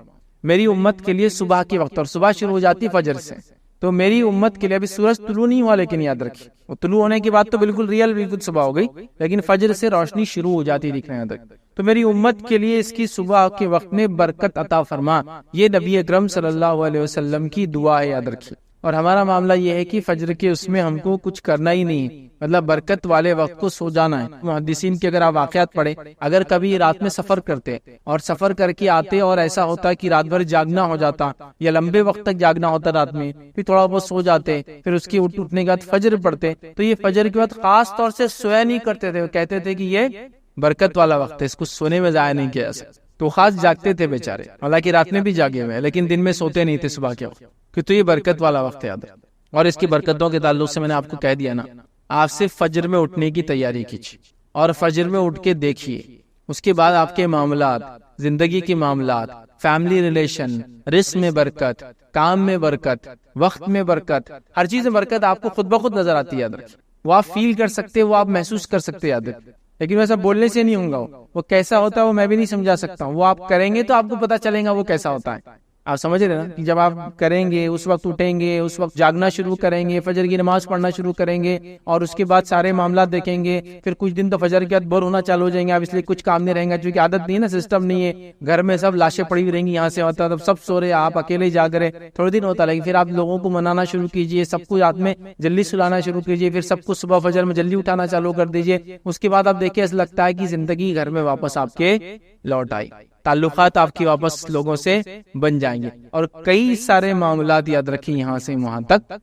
A: میری امت کے لیے صبح کے وقت، اور صبح شروع ہو جاتی فجر سے، تو میری امت کے لیے ابھی سورج طلوع نہیں ہوا، لیکن یاد رکھیے وہ طلوع ہونے کے بعد تو بالکل ریئل بالکل صبح ہو گئی، لیکن فجر سے روشنی شروع ہو جاتی دکھنا یاد رکھیں۔ تو میری امت کے لیے اس کی صبح کے وقت میں برکت عطا فرما، یہ نبی اکرم صلی اللہ علیہ وسلم کی دعا ہے، یاد رکھیے۔ اور ہمارا معاملہ یہ ہے کہ فجر کے اس میں ہم کو کچھ کرنا ہی نہیں ہے، مطلب برکت والے وقت کو سو جانا ہے۔ محدثین کے اگر آپ واقعات پڑھیں، اگر کبھی رات میں سفر کرتے اور سفر کر کے آتے اور ایسا ہوتا کہ رات بھر جاگنا ہو جاتا یا لمبے وقت تک جاگنا ہوتا رات میں، پھر تھوڑا بہت سو جاتے، پھر اس کی اٹھنے کے بعد فجر پڑھتے، تو یہ فجر کے بعد خاص طور سے سویا نہیں کرتے تھے، وہ کہتے تھے کہ یہ برکت والا وقت ہے، اس کو سونے میں ضائع نہیں کیا جا سکتا۔ تو خاص جاگتے تھے بیچارے، حالانکہ رات میں بھی جاگے ہوئے لیکن دن میں سوتے نہیں تھے صبح کے وقت، کہ تو یہ برکت والا وقت ہے یاد رکھیں۔ اور اس کی برکتوں کے تعلق سے میں نے آپ کو کہہ دیا نا، آپ صرف فجر میں اٹھنے کی تیاری کیجیے اور فجر میں اٹھ کے دیکھیے، اس کے بعد آپ کے معاملات، زندگی کے معاملات، فیملی ریلیشن، رزق میں برکت، کام میں برکت، وقت میں برکت، ہر چیز میں برکت آپ کو خود بخود نظر آتی ہے، یاد رکھیں۔ وہ آپ فیل کر سکتے، وہ آپ محسوس کر سکتے، یاد رکھیں، لیکن ویسا بولنے سے نہیں ہوگا، وہ کیسا ہوتا ہے وہ میں بھی نہیں سمجھا سکتا ہوں، وہ آپ کریں گے تو آپ کو پتا چلے گا وہ کیسا ہوتا ہے۔ آپ سمجھ رہے نا کہ جب آپ کریں گے، اس وقت اٹھیں گے، اس وقت جاگنا شروع کریں گے، فجر کی نماز پڑھنا شروع کریں گے، اور اس کے بعد سارے معاملات دیکھیں گے، پھر کچھ دن تو فجر کے بعد بور ہونا چالو ہو جائیں گے، اب اس لیے کچھ کام نہیں رہیں گا، کیونکہ عادت نہیں ہے نا، سسٹم نہیں ہے، گھر میں سب لاشیں پڑی ہوئی رہیں گی، یہاں سے ہوتا تب سب سو رہے، آپ اکیلے جاگ رہے، تھوڑے دن ہوتا، لیکن پھر آپ لوگوں کو منانا شروع کیجئے، سب کو رات میں جلدی سلانا شروع کیجئے، پھر سب کو صبح فجر میں جلدی اٹھانا چالو کر دیجئے، اس کے بعد آپ دیکھیں ایسا لگتا ہے کہ زندگی گھر میں واپس آپ کے لوٹ آئی، تعلقات آپ کی واپس لوگوں سے بن جائیں گے، اور کئی سارے معاملات یاد رکھیں یہاں سے وہاں تک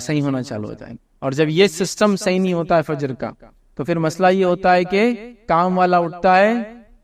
A: صحیح ہونا چالو ہو جائیں گے۔ اور جب یہ سسٹم صحیح نہیں ہوتا ہے فجر کا، تو پھر مسئلہ یہ ہوتا ہے کہ کام والا اٹھتا ہے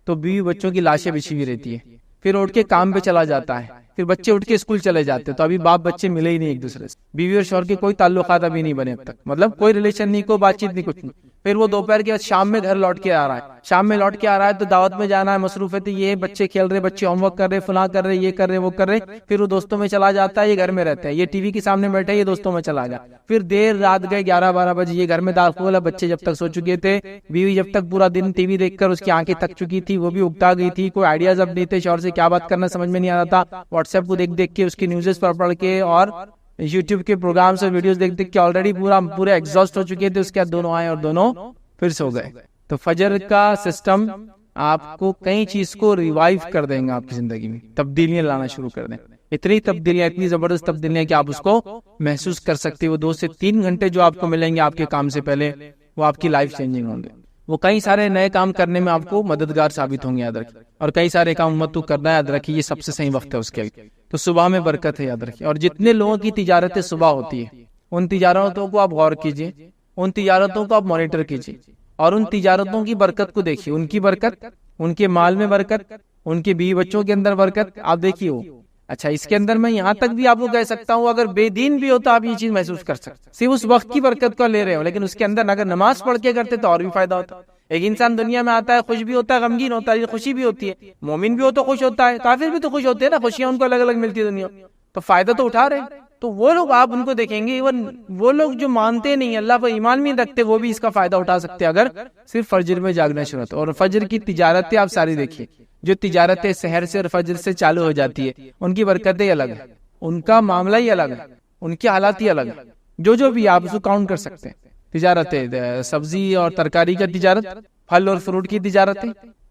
A: تو بیوی بچوں کی لاشیں بچھی ہوئی رہتی ہے، پھر اٹھ کے کام پہ چلا جاتا ہے، پھر بچے اٹھ کے اسکول چلے جاتے، تو ابھی باپ بچے ملے ہی نہیں ایک دوسرے سے، بیوی اور شوہر کے کوئی تعلقات ابھی نہیں بنے اب تک، مطلب کوئی ریلیشن نہیں، کوئی بات چیت نہیں، کچھ نہیں۔ پھر وہ دوپہر کے بعد شام میں گھر لوٹ کے آ رہا ہے، شام میں لوٹ کے آ رہا ہے تو دعوت میں جانا ہے، مصروفیت یہ بچے کھیل رہے، بچے ہوم ورک کر رہے، فلاں کر رہے، یہ کر رہے، وہ کر رہے، پھر وہ دوستوں میں چلا جاتا ہے، یہ گھر میں رہتا ہے، یہ ٹی وی کے سامنے بیٹھا ہے، یہ دوستوں میں چلا گیا، پھر دیر رات گئے 11-12 بجے، یہ گھر میں داخل ہے، بچے جب تک سو چکے تھے، بیوی جب تک پورا دن ٹی وی دیکھ کر اس کی آنکھیں تھک چکی تھی، وہ بھی اکتا گئی تھی، کوئی آئیڈیاز اب نہیں تھے، شوہر سے کیا بات کرنا سمجھ میں نہیں آتا تھا، واٹس ایپ کو دیکھ کے، اس کی نیوزز پڑھ کے، اور یوٹیوب کے پروگرامز اور ویڈیوز دیکھ کے آلریڈی پورے ایگزاسٹ ہو چکے تھے، اس کے بعد دونوں آئے اور دونوں پھر سو گئے۔ تو فجر کا سسٹم آپ کو کئی چیز کو ریوائیو کر دیں گا، آپ کی زندگی میں تبدیلیاں لانا شروع کر دیں، اتنی تبدیلیاں، اتنی زبردست تبدیلیاں کہ آپ اس کو محسوس کر سکتے، وہ 2 سے 3 گھنٹے جو آپ کو ملیں گے آپ کے کام سے پہلے، وہ آپ کی لائف چینجنگ ہوں گے، وہ کئی سارے نئے کام کرنے میں آپ کو مددگار ثابت ہوں گے، یاد رکھیں، اور کئی سارے کام امت کو کرنا ہے، یاد رکھیے یہ سب سے صحیح وقت ہے اس کے لیے، تو صبح میں برکت ہے، یاد رکھیے۔ اور جتنے لوگوں کی تجارتیں صبح ہوتی ہے، ان تجارتوں کو آپ غور کیجئے، ان تجارتوں کو آپ مانیٹر کیجئے، اور ان تجارتوں کی برکت کو دیکھیے، ان کی برکت، ان کے مال میں برکت، ان کے بیوی بچوں کے اندر برکت، آپ دیکھیے وہ۔ اچھا، اس کے اندر میں یہاں تک بھی آپ کو کہہ سکتا ہوں، اگر بے دین بھی ہوتا آپ یہ چیز محسوس کر سکتے، صرف اس وقت کی برکت کو لے رہے ہو، لیکن اس کے اندر اگر نماز پڑھ کے کرتے تو اور بھی فائدہ ہوتا۔ ایک انسان دنیا میں آتا ہے، خوش بھی ہوتا ہے، غمگین ہوتا ہے، خوشی بھی ہوتی ہے، مومن بھی ہو تو خوش ہوتا ہے، کافر بھی تو خوش ہوتے ہیں نا، خوشیاں ان کو الگ الگ ملتی ہے دنیا، تو فائدہ تو اٹھا رہے ہیں۔ تو وہ لوگ آپ ان کو دیکھیں گے، ایون وہ لوگ جو مانتے نہیں، اللہ پر ایمان نہیں رکھتے، وہ بھی اس کا فائدہ اٹھا سکتے ہیں اگر صرف فجر میں جاگنا شروع ہوتا۔ اور فجر کی تجارتیں آپ ساری دیکھیے، جو تجارتیں سحر سے اور فجر سے چالو ہو جاتی ہے، ان کی برکتیں الگ ہیں، ان کا معاملہ ہی الگ ہے، ان کی حالات ہی الگ ہے، جو بھی آپ اس کو کاؤنٹ کر سکتے ہیں۔ تجارتیں، سبزی اور ترکاری کا تجارت، پھل اور فروٹ کی تجارتیں،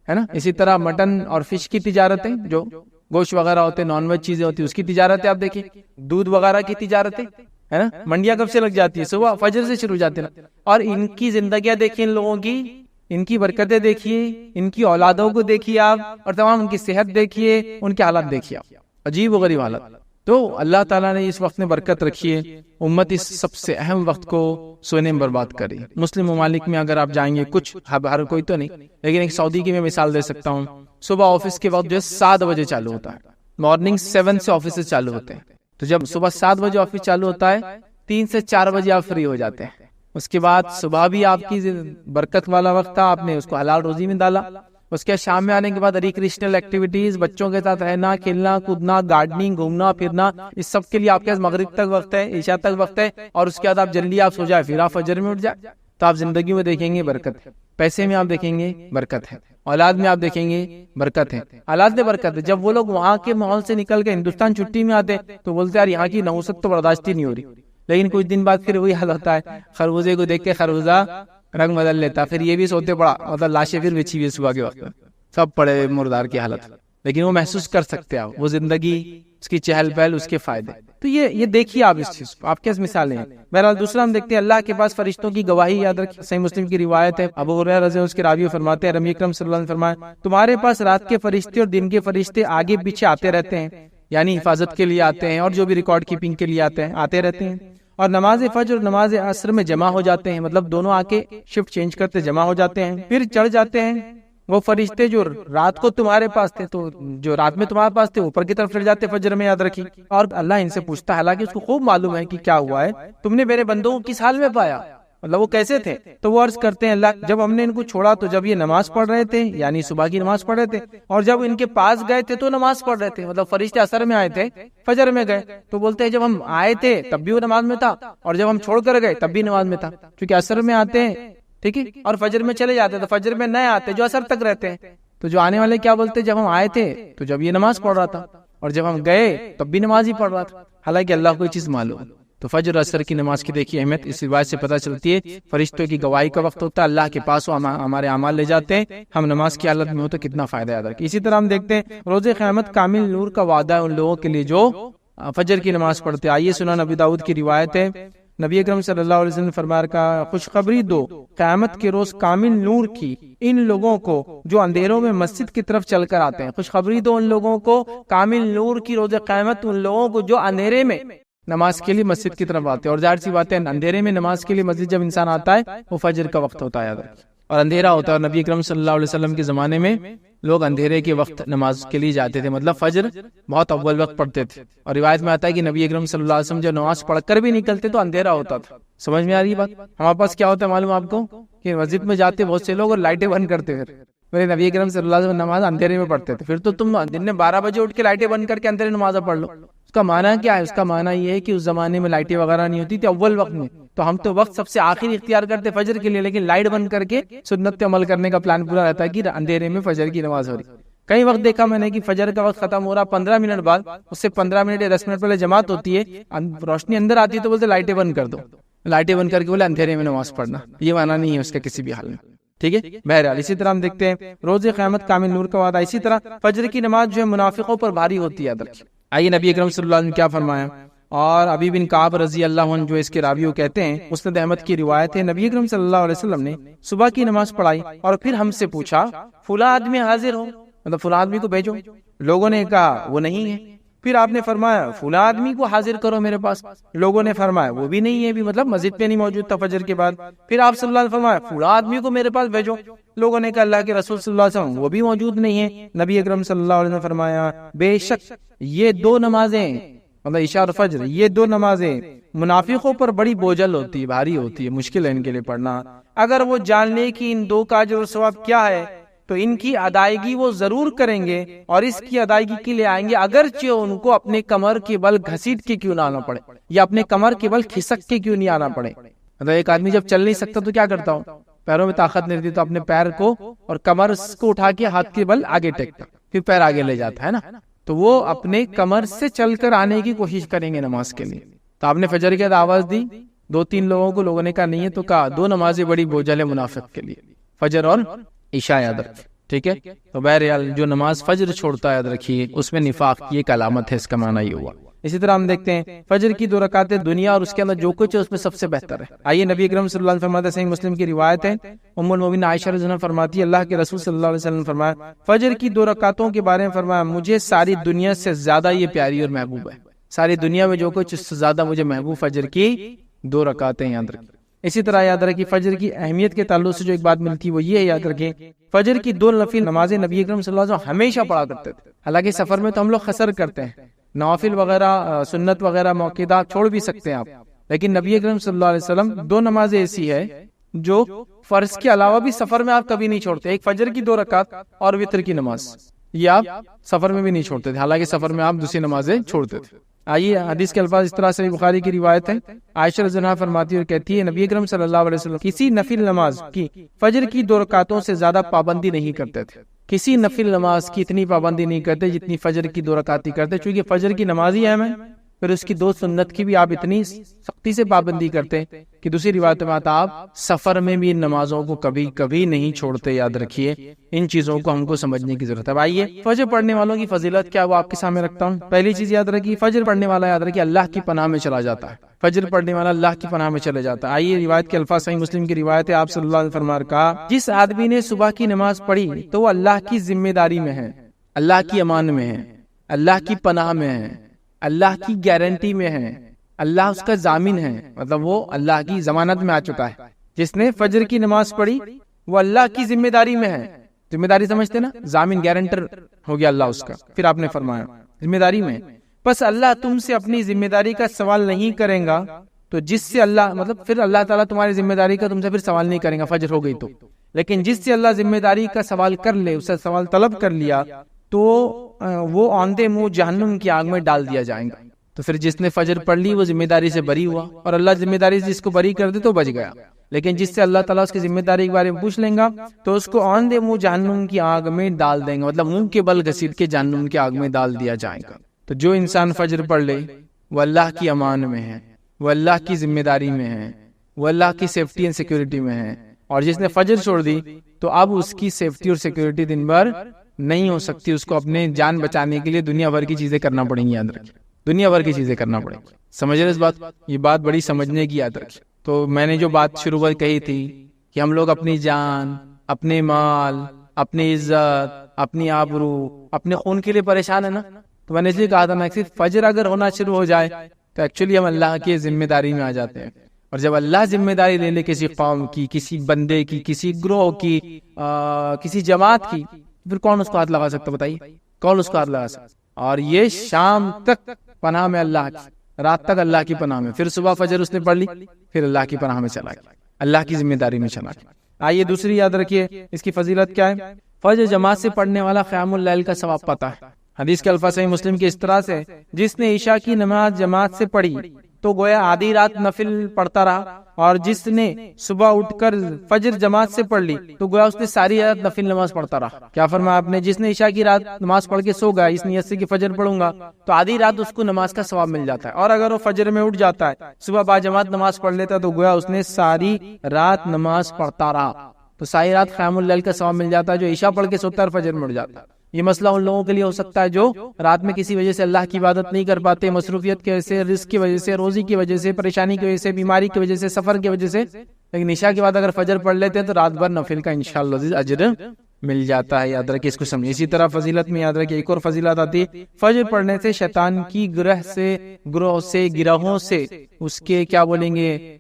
A: ہے نا، اسی طرح مٹن اور فش کی تجارتیں، جو گوشت وغیرہ ہوتے، نان ویج چیزیں ہوتی، اس کی تجارتیں آپ دیکھیں، دودھ وغیرہ کی تجارتیں، ہے نا، منڈیاں کب سے لگ جاتی ہے؟ صبح فجر سے شروع جاتے ہیں، اور ان کی زندگیاں دیکھیں، ان لوگوں کی، ان کی برکتیں دیکھیے، ان کی اولادوں کو دیکھیے آپ، اور تمام ان کی صحت دیکھیے، ان کے حالات دیکھیے آپ، عجیب و غریب حالات۔ تو اللہ تعالیٰ نے اس وقت میں برکت رکھی ہے، امت اس سب سے اہم وقت کو سونے میں برباد کری۔ مسلم ممالک میں اگر آپ جائیں گے، کچھ ہر کوئی تو نہیں، لیکن ایک سعودی کی میں مثال دے سکتا ہوں، صبح آفس کے وقت جو ہے 7 بجے چالو ہوتا ہے، مارننگ 7 سے آفس چالو ہوتے ہیں، تو جب صبح 7 بجے آفس چالو ہوتا ہے، 3 سے 4 بجے آپ فری ہو جاتے ہیں، اس کے بعد صبح بھی آپ کی برکت والا وقت تھا، آپ نے اس کو حلال روزی میں ڈالا، اس کے شام میں آنے کے بعد ریکریشنل ایکٹیویٹیز، بچوں کے ساتھ رہنا، کھیلنا کودنا، گارڈننگ، گھومنا پھرنا، اس سب کے لیے آپ کے پاس مغرب تک وقت ہے، عشاء تک وقت ہے، اور اس کے بعد آپ جلدی آپ سو جائے، پھر آپ فجر میں اٹھ جائے، تو آپ زندگی میں دیکھیں گے برکت ہے، پیسے میں آپ دیکھیں گے برکت ہے، اولاد میں آپ دیکھیں گے برکت ہے، اولاد میں برکت ہے۔ جب وہ لوگ وہاں کے ماحول سے نکل کے ہندوستان چھٹی میں آتے تو بولتے یار یہاں کی نحوست تو برداشت ہی نہیں ہو رہی، لیکن کچھ دن بعد پھر وہی حال ہوتا ہے، خربوزے کو دیکھ کے خربوزہ رنگ بدل لیتا، پھر یہ بھی سوتے پڑا، مطلب لاشیں پھر بچھی ہوئی صبح کے وقت سب پڑے مردار کی حالت، لیکن وہ محسوس کر سکتے ہیں وہ زندگی، اس کی چہل پہل، اس کے فائدے۔ تو یہ دیکھیے آپ اس چیز کو، آپ کیس مثالیں ہیں۔ بہرحال دوسرا ہم دیکھتے ہیں اللہ کے پاس فرشتوں کی گواہی، یاد رکھیں صحیح مسلم کی روایت ہے، ابو ہریرہ رضی اللہ عنہ اس کے راوی فرماتے ہیں نبی اکرم صلی اللہ علیہ وسلم فرمایا تمہارے پاس رات کے فرشتے اور دن کے فرشتے آگے پیچھے آتے رہتے ہیں، یعنی حفاظت کے لیے آتے ہیں اور جو بھی ریکارڈ کیپنگ کے لیے آتے رہتے ہیں، اور نماز فجر اور نماز عصر میں جمع ہو جاتے ہیں، مطلب دونوں آ کے شفٹ چینج کرتے جمع ہو جاتے ہیں، پھر چڑھ جاتے ہیں۔ وہ فرشتے جو رات کو تمہارے پاس تھے، تو جو رات میں تمہارے پاس تھے اوپر کی طرف چڑھ جاتے فجر میں، یاد رکھی۔ اور اللہ ان سے پوچھتا ہے، حالانکہ اس کو خوب معلوم ہے کہ کیا ہوا ہے، تم نے میرے بندوں کو کس حال میں پایا، مطلب وہ کیسے تھے؟ تو وہ عرض کرتے ہیں اللہ جب ہم نے ان کو چھوڑا تو جب یہ نماز پڑھ رہے تھے، یعنی صبح کی نماز پڑھ رہے تھے، اور جب ان کے پاس گئے تھے تو نماز پڑھ رہے تھے، مطلب فرشتے عصر میں آئے تھے، فجر میں گئے، تو بولتے ہیں جب ہم آئے تھے تب بھی وہ نماز میں تھا، اور جب ہم چھوڑ کر گئے تب بھی نماز میں تھا، کیونکہ عصر میں آتے ہیں، ٹھیک ہے، اور فجر میں چلے جاتے، تو فجر میں نئے آتے جو عصر تک رہتے ہیں۔ تو جو آنے والے کیا بولتے جب ہم آئے تھے تو جب یہ نماز پڑھ رہا تھا، اور جب ہم گئے تب بھی نماز ہی پڑھ رہا تھا، حالانکہ اللہ کو یہ چیز معلوم ہے۔ تو فجر عصر کی نماز کی دیکھیے اہمیت اس روایت سے پتہ چلتی ہے، فرشتوں کی گواہی کا وقت ہوتا ہے، اللہ کے پاس وہ ہمارے اعمال لے جاتے ہیں، ہم نماز کی حالت میں ہو تو کتنا فائدہ یاد رکھیں۔ اسی طرح ہم دیکھتے ہیں روز قیامت کامل نور کا وعدہ ہے ان لوگوں کے لیے جو فجر کی نماز پڑھتے ہیں۔ آئیے سنن نبی داؤد کی روایت ہے، نبی اکرم صلی اللہ علیہ وسلم نے فرمایا کا خوشخبری دو قیامت کے روز کامل نور کی ان لوگوں کو جو اندھیروں میں مسجد کی طرف چل کر آتے ہیں، خوشخبری دو ان لوگوں کو کامل نور کی روز قیامت ان لوگوں کو جو اندھیرے میں نماز کے لیے مسجد کی طرف آتے ہیں، اور ظاہر سی بات ہے اندھیرے میں نماز کے لیے مسجد جب انسان آتا ہے وہ فجر کا وقت ہوتا ہے اور اندھیرا ہوتا ہے، اور نبی اکرم صلی اللہ علیہ وسلم کے زمانے میں لوگ اندھیرے کے وقت نماز کے لیے جاتے تھے، مطلب فجر بہت اول وقت پڑھتے تھے، اور روایت میں آتا ہے کہ نبی اکرم صلی اللہ علیہ وسلم جب نماز پڑھ کر بھی نکلتے تو اندھیرا ہوتا تھا۔ سمجھ میں آ رہی بات؟ ہمارے پاس کیا ہوتا ہے معلوم آپ کو کہ مسجد میں جاتے بہت سے لوگ اور لائٹیں بند کرتے، پھر میرے نبی اکرم صلی اللہ علیہ وسلم نماز اندھیرے میں پڑھتے تھے، پھر تو تم دن میں 12 بجے اٹھ کے لائٹیں بند کر کے اندھیرے نماز پڑھ لو۔ اس کا معنی کیا ہے؟ اس کا معنی یہ ہے کہ اس زمانے میں لائٹیں وغیرہ نہیں ہوتی تھی اول وقت میں، تو ہم تو وقت سب سے آخر اختیار کرتے فجر کے لیے، لیکن لائٹ بند کر کے سنت پہ عمل کرنے کا پلان پورا رہتا ہے کہ اندھیرے میں فجر کی نماز ہو رہی۔ کئی وقت دیکھا میں نے کہ فجر کا وقت ختم ہو رہا 15 منٹ بعد، اس سے 15 منٹ یا 10 منٹ پہلے جماعت ہوتی ہے، روشنی اندر آتی ہے تو بولتے لائٹیں بند کر دو، لائٹیں بند کر کے بولے اندھیرے میں نماز پڑھنا، یہ معنی نہیں ہے اس کا کسی بھی حال میں، ٹھیک ہے۔ بہرحال اسی طرح ہم دیکھتے ہیں روز قیامت کامل نور کا وعدہ، اسی طرح فجر کی نماز جو ہے منافقوں پر بھاری ہوتی ہے۔ آئیے نبی اکرم صلی اللہ علیہ وسلم نے کیا فرمایا، اور ابی بن کعب رضی اللہ عنہ جو اس کے راوی کہتے ہیں، مسند احمد کی روایت ہے، نبی اکرم صلی اللہ علیہ وسلم نے صبح کی نماز پڑھائی اور پھر ہم سے پوچھا فلاں آدمی حاضر ہو، مطلب فلاں آدمی کو بھیجو، لوگوں نے کہا وہ نہیں ہے، پھر آپ نے فرمایا فلاں آدمی کو حاضر کرو میرے پاس، لوگوں نے فرمایا وہ بھی نہیں ہے، بھی مطلب مسجد پہ نہیں موجود تھا فجر کے بعد، پھر آپ صلی اللہ علیہ وسلم فرمایا فلاں آدمی کو میرے پاس بھیجو، لوگوں نے کہا اللہ کے رسول صلی اللہ علیہ وسلم وہ بھی موجود نہیں ہے، نبی اکرم صلی اللہ علیہ وسلم فرمایا بے شک یہ دو نمازیں، مطلب عشاء اور فجر، یہ دو نمازیں منافقوں پر بڑی بوجھل ہوتی ہے، بھاری ہوتی ہے، مشکل ہے ان کے لیے پڑھنا، اگر وہ جان لے کہ ان دو کا اجر و ثواب کیا ہے تو ان کی ادائیگی وہ ضرور کریں گے، اور اس کی ادائیگی کے لیے آئیں گے اگرچہ ان کو اپنے کمر کے بل گھسیٹ کے کیوں نہ آنا پڑے، یا اپنے کمر کے بل کھسک کے کیوں نہیں آنا پڑے۔ مطلب ایک آدمی جب چل نہیں سکتا تو کیا کرتا ہوں، پیروں میں طاقت نہیں رہتی تو اپنے پیر کو اور کمر کو اٹھا کے ہاتھ کے بل آگے ٹیکتا، پھر پیر آگے لے جاتا ہے نا، تو وہ اپنے کمر سے چل کر آنے کی کوشش کریں گے نماز کے لیے۔ تو آپ نے فجر کے آواز دی 2-3 لوگوں کو، لوگوں نے کہا نہیں ہے، تو کہا دو نمازیں بڑی بوجھل ہے منافق کے لیے، فجر اور عشاء، یاد رکھیں، ٹھیک ہے۔ تو بہرحال جو نماز فجر چھوڑتا ہے یاد رکھیے اس میں نفاق کی ایک علامت ہے، اس کا معنی یہ ہوا۔ اسی طرح ہم دیکھتے ہیں فجر کی 2 رکعتیں دنیا اور اس کے اندر جو کچھ ہے اس میں سب سے بہتر ہے۔ آئیے نبی اکرم صلی اللہ علیہ وسلم فرماتے ہیں، صحیح مسلم کی روایت ہے، ام المؤمنین عائشہ رضی اللہ عنہا فرماتی ہے اللہ کے رسول صلی اللہ علیہ وسلم نے فرمایا فجر کی 2 رکعتوں کے بارے میں فرمایا مجھے ساری دنیا سے زیادہ یہ پیاری اور محبوب ہے، ساری دنیا میں جو کچھ اس سے زیادہ مجھے محبوب فجر کی 2 رکعتیں، یاد رکھیں۔ اسی طرح یاد رکھیں فجر کی اہمیت کے تعلق سے جو ایک بات ملتی ہے وہ یہ ہے، یاد رکھیں فجر کی 2 نفل نمازیں نبی اکرم صلی اللہ علیہ وسلم ہمیشہ پڑھا کرتے تھے، حالانکہ سفر میں تو ہم لوگ خسر کرتے ہیں، نوافل وغیرہ سنت وغیرہ موقع چھوڑ بھی سکتے ہیں آپ، لیکن نبی اکرم صلی اللہ علیہ وسلم 2 نمازیں ایسی ہے جو فرض کے علاوہ بھی سفر میں آپ کبھی نہیں چھوڑتے، ایک فجر کی 2 رکعت اور وتر کی نماز، یہ آپ سفر میں بھی نہیں چھوڑتے تھے، حالانکہ سفر میں آپ دوسری نمازیں چھوڑتے تھے۔ آئیے حدیث کے الفاظ اس طرح سے بخاری کی روایت ہے. عائشہ رضی اللہ عنہا فرماتی ہے اور کہتی ہے نبی اکرم صلی اللہ علیہ وسلم کسی نفل نماز کی فجر کی 2 رکعتوں سے زیادہ پابندی نہیں کرتے تھے. کسی نفل نماز کی اتنی پابندی نہیں کرتے جتنی فجر کی 2 رکعت کرتے، چونکہ فجر کی نماز ہی اہم ہے، پھر اس کی 2 سنت کی بھی آپ اتنی سختی سے پابندی کرتے کہ دوسری روایت میں آتا آپ سفر میں بھی ان نمازوں کو کبھی کبھی نہیں چھوڑتے. یاد رکھیے ان چیزوں کو ہم کو سمجھنے کی ضرورت ہے. آئیے فجر پڑھنے والوں کی فضیلت کیا وہ آپ کے سامنے رکھتا ہوں. پہلی چیز یاد رکھیے، فجر پڑھنے والا یاد رکھیے اللہ کی پناہ میں چلا جاتا ہے. فجر پڑھنے والا اللہ کی پناہ میں چلے جاتا ہے. آئیے روایت کے الفاظ، صحیح مسلم کی روایت ہے، آپ صلی اللہ علیہ وسلم نے کہا جس آدمی نے صبح کی نماز پڑھی تو وہ اللہ کی ذمہ داری میں ہے، اللہ کی امان میں ہے، اللہ کی پناہ میں ہے، اللہ کی گارنٹی میں ہے، اللہ اس کا ضامن ہے، مطلب وہ اللہ کی ضمانت میں آ چکا ہے. جس نے فجر کی نماز پڑھی وہ اللہ کی ذمہ داری میں ہے. ذمہ داری سمجھتے نا، ضامن گارنٹر ہو گیا اللہ اس کا. پھر آپ نے فرمایا ذمہ داری میں، بس اللہ تم سے اپنی ذمہ داری کا سوال نہیں کریں گا تو جس سے اللہ مطلب پھر اللہ تعالیٰ تمہاری ذمہ داری کا تم سے پھر سوال نہیں کریں گا فجر ہو گئی تو، لیکن جس سے اللہ ذمہ داری کا سوال کر لے، اس سے سوال طلب کر لیا تو وہ آندھے منہ جہنم کی آگ میں ڈال دیا جائے گا. تو پھر جس نے فجر پڑھ لی وہ ذمہ داری سے بری ہوا، اور اللہ ذمہ داری سے جس کو بری کر دے تو بچ گیا. لیکن جس سے اللہ تعالیٰ اس کی ذمہ داری کے بارے میں پوچھ لیں گا تو اس کو آندھے منہ جہنم کی آگ میں ڈال دیں گے، مطلب منہ کے بل گھسیٹ کے جہنم کی آگ میں ڈال دیا جائے گا. تو جو انسان فجر پڑھ لے وہ اللہ کی امان میں ہے، وہ اللہ کی ذمہ داری میں ہے، وہ اللہ کی سیفٹی اینڈ سیکیورٹی میں ہے. اور جس نے فجر چھوڑ دی تو اب اس کی سیفٹی اور سیکیورٹی دن بھر نہیں ہو سکتی. اس کو اپنے جان بچانے کے لیے دنیا بھر کی چیزیں کرنا پڑیں گی. یاد رکھیں دنیا بھر کی چیزیں کرنا پڑیں گی. سمجھ رہے اس بات؟ یہ بات بڑی سمجھنے کی. یاد رکھیں. تو میں نے جو بات شروع میں کہی تھی کہ ہم لوگ اپنی جان، اپنے مال، اپنی عزت، اپنی آبرو، اپنے خون کے لیے پریشان ہے نا. تو میں نے اس لیے کہا تھا نا کہ فجر اگر ہونا شروع ہو جائے تو ایکچولی ہم اللہ کی ذمہ داری میں آ جاتے ہیں. اور جب اللہ ذمہ داری لے لے کسی قوم کی، کسی بندے کی، کسی گروہ کی، کسی جماعت کی، پھر کون اس کو ہاتھ لگا سکتا؟ بتائیے کون اس کو ہاتھ لگا سکتا؟ اور یہ شام تک پناہ میں اللہ کی، رات تک اللہ کی پناہ میں، پھر صبح فجر اس نے پڑھ لی، پھر اللہ کی پناہ میں چلا گیا، اللہ کی ذمہ داری میں چلا گیا. آئیے دوسری یاد رکھیے اس کی فضیلت کیا ہے. فجر جماعت سے پڑھنے والا قیام اللیل کا ثواب پاتا ہے. حدیث کے الفاظ صحیح مسلم کی اس طرح سے جس نے عشاء کی نماز جماعت سے پڑھی تو گویا آدھی رات نفل پڑھتا رہا، اور جس نے صبح اٹھ کر فجر جماعت سے پڑھ لی تو گویا اس نے ساری رات نفل نماز پڑھتا رہا. کیا فرمایا آپ نے؟ جس نے عشاء کی رات نماز پڑھ کے سو گیا اس نیت سے کہ فجر پڑھوں گا تو آدھی رات اس کو نماز کا ثواب مل جاتا ہے. اور اگر وہ فجر میں اٹھ جاتا ہے، صبح با جماعت نماز پڑھ لیتا ہے تو گویا اس نے ساری رات نماز پڑھتا رہا، تو ساری رات قیام اللیل کا ثواب مل جاتا ہے. جو عشاء پڑھ کے سوتا ہے اور فجر میں اٹھ جاتا ہے. یہ مسئلہ ان لوگوں کے لیے ہو سکتا ہے جو رات میں کسی وجہ سے اللہ کی عبادت نہیں کر پاتے، مصروفیت کی وجہ سے، رزق کی وجہ سے، روزی کی وجہ سے، پریشانی کی وجہ سے، بیماری کی وجہ سے، سفر کی وجہ سے. لیکن عشاء کے بعد اگر فجر پڑھ لیتے ہیں تو رات بھر نفل کا انشاءاللہ اجر مل جاتا ہے. یاد رکھیں اس کو سمجھیں. اسی طرح فضیلت میں یاد رکھیں ایک اور فضیلت آتی ہے، فجر پڑھنے سے شیطان کی گروہوں سے اس کے کیا بولیں گے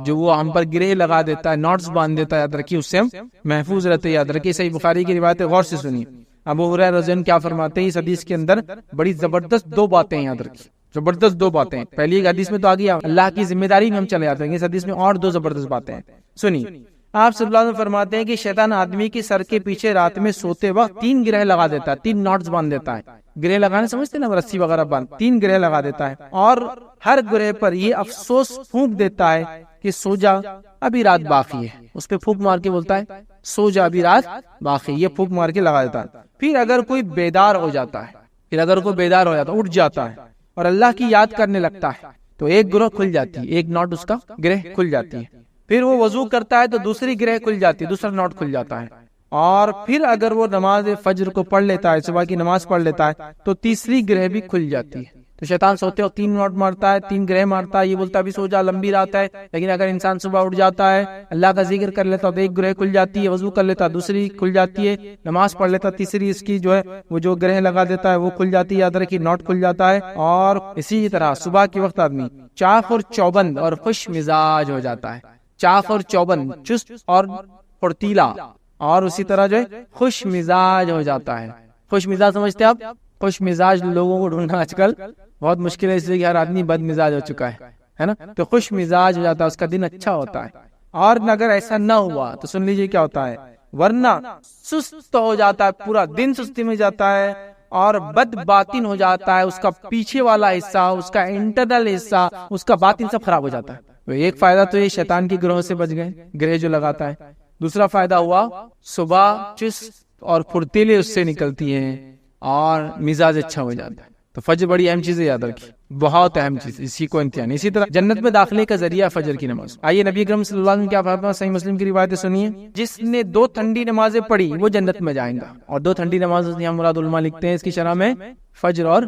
A: جو وہ ہم پر گرہ لگا دیتا ہے، نوٹس باندھ دیتا ہے، یاد رکھیے اس سے ہم محفوظ رہتے ہیں. یاد رکھیے صحیح بخاری کی روایت ہے، غور سے سنیے. ابو ہریرہ رضی اللہ عنہ کیا فرماتے ہیں؟ اس حدیث کے اندر بڑی زبردست 2 باتیں ہیں. یاد رکھیے زبردست 2 باتیں. پہلی ایک حدیث میں تو آ گیا اللہ کی ذمہ داری میں ہم چلے جاتے ہیں، اس حدیث میں اور 2 زبردست باتیں ہیں. سنیے. آپ صلی اللہ علیہ وسلم فرماتے ہیں کہ شیطان آدمی کے سر کے پیچھے رات میں سوتے وقت 3 گرہ لگا دیتا ہے، 3 نوٹس باندھ دیتا ہے. گرہ لگانے سمجھتے نا، رسی وغیرہ باندھ، 3 گرہ لگا دیتا ہے، اور ہر گرہ پر یہ افسوس پھونک دیتا ہے کہ سو جا ابھی رات باقی ہے. اس پہ پھونک مار کے بولتا ہے سو جا ابھی رات باقی، یہ پھونک مار کے لگا دیتا ہے. پھر اگر کوئی بیدار ہو جاتا ہے، اٹھ جاتا ہے اور اللہ کی یاد کرنے لگتا ہے تو ایک گروہ کھل جاتی ہے، ایک نوٹ اس کا گرہ کھل جاتی ہے. پھر وہ وضو کرتا ہے تو دوسری گرہ کھل جاتی ہے، دوسرا نوٹ کھل جاتا ہے. اور پھر اگر وہ نماز فجر کو پڑھ لیتا ہے، صبح کی نماز پڑھ لیتا ہے تو تیسری گرہ بھی کھل جاتی ہے. تو شیطان سوتے وقت 3 نوٹ مارتا ہے، 3 گرہ مارتا ہے، یہ بولتا ہے ابھی سو جا لمبی رات ہے. لیکن اگر انسان صبح اٹھ جاتا ہے، اللہ کا ذکر کر لیتا ہے تو ایک گرہ کھل جاتی ہے، وضو کر لیتا ہے دوسری کھل جاتی ہے، نماز پڑھ لیتا تیسری اس کی جو ہے وہ جو گرہ لگا دیتا ہے وہ کھل جاتی ہے. یاد رکھیے نوٹ کھل جاتا ہے. اور اسی طرح صبح کے وقت آدمی چاق اور چوبند اور خوش مزاج ہو جاتا ہے. چاق اور چوبند، چست اور پھرتیلا، اور اسی طرح جو ہے خوش مزاج ہو جاتا ہے. خوش مزاج سمجھتے ہیں آپ؟ خوش مزاج لوگوں کو ڈھونڈنا آج کل بہت مشکل ہے، اس لیے کہ ہر آدمی بد مزاج ہو چکا ہے نا. تو خوش مزاج ہو جاتا ہے، اس کا دن اچھا ہوتا ہے. اور اگر ایسا نہ ہوا تو سن لیجئے کیا ہوتا ہے، ورنہ سست ہو جاتا ہے، پورا دن سستی میں جاتا ہے، اور بد باطن ہو جاتا ہے، اس کا پیچھے والا حصہ، اس کا انٹرنل حصہ، اس کا باطن سب خراب ہو جاتا ہے۔ ایک فائدہ تو یہ شیطان کی گروہ سے بچ گئے، گرہ جو لگاتا ہے۔ دوسرا فائدہ ہوا صبح چست اور پھرتیلے اس سے نکلتی ہیں اور مزاج اچھا ہو جاتا ہے۔ تو فجر بڑی اہم چیز ہے، یاد رکھیے، بہت اہم چیز، اسی کو امتحان۔ اسی طرح جنت میں داخلے کا ذریعہ فجر کی نماز۔ آئیے نبی اکرم صلی اللہ علیہ وسلم کیا فرمایا، صحیح مسلم کی روایت سنیے، جس نے 2 ٹھنڈی نمازیں پڑھی وہ جنت میں جائیں گا۔ اور 2 ٹھنڈی نمازیں یہاں مراد علماء لکھتے ہیں اس کی شرح میں فجر اور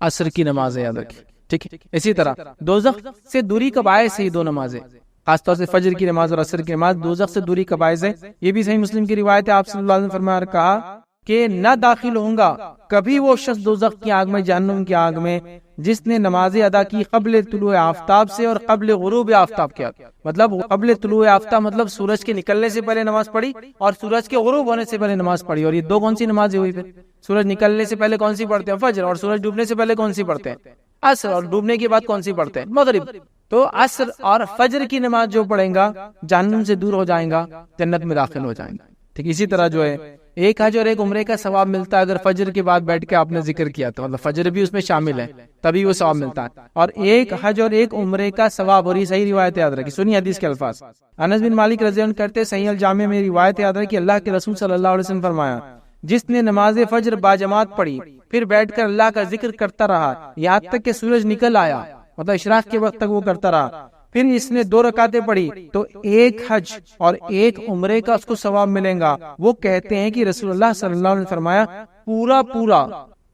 A: عصر کی نمازیں، یاد رکھیے، ٹھیک ہے۔ اسی طرح دوزخ سے دوری کا باعث ہے یہ 2 نمازیں، خاص طور سے فجر کی نماز اور عصر کی نماز دوزخ سے دوری کا باعث ہے۔ یہ بھی صحیح مسلم کی روایت ہے، آپ صلی اللہ علیہ وسلم فرمایا اور کہا کہ نہ داخل ہوں گا کبھی وہ شخص دوزخ کی آگ میں، جہنم کی آگ میں، جس نے نمازیں ادا کی قبل طلوع آفتاب سے اور قبل غروب آفتاب کے۔ مطلب قبل طلوع آفتاب مطلب سورج کے نکلنے سے پہلے نماز پڑھی اور سورج کے غروب ہونے سے پہلے نماز پڑھی۔ اور یہ 2 کون سی نمازیں ہوئی؟ پھر سورج نکلنے سے پہلے کون سی پڑھتے ہیں؟ فجر۔ اور سورج ڈوبنے سے پہلے کون سی پڑھتے ہیں؟ عصر۔ اور ڈوبنے کے بعد کون سی پڑھتے ہیں؟ مغرب۔ تو عصر اور فجر کی نماز جو پڑھیں گا جہنم سے دور ہو جائیں گا، جنت میں داخل ہو جائیں گا، ٹھیک۔ اسی طرح جو ہے ایک حج اور ایک عمرے کا ثواب ملتا ہے اگر فجر کے بعد بیٹھ کے آپ نے ذکر کیا تو، مطلب فجر بھی اس میں شامل ہے تبھی وہ ثواب ملتا ہے۔ اور ایک حج اور ایک عمرے کا ثواب، اور یہ صحیح روایت یاد رکھی، سنیے حدیث کے الفاظ۔ انس بن مالک رضی اللہ عنہ کرتے صحیح الجامع میں روایت یاد رکھی، اللہ کے رسول صلی اللہ علیہ وسلم فرمایا، جس نے نماز فجر باجماعت پڑھی پھر بیٹھ کر اللہ کا ذکر کرتا رہا یہاں تک کہ سورج نکل آیا، مطلب اشراق کے وقت تک وہ کرتا رہا، پھر اس نے 2 رکعتیں پڑھی تو ایک حج اور ایک عمرے کا اس کو ثواب ملے گا۔ وہ کہتے ہیں کہ رسول اللہ صلی اللہ علیہ وسلم نے فرمایا پورا پورا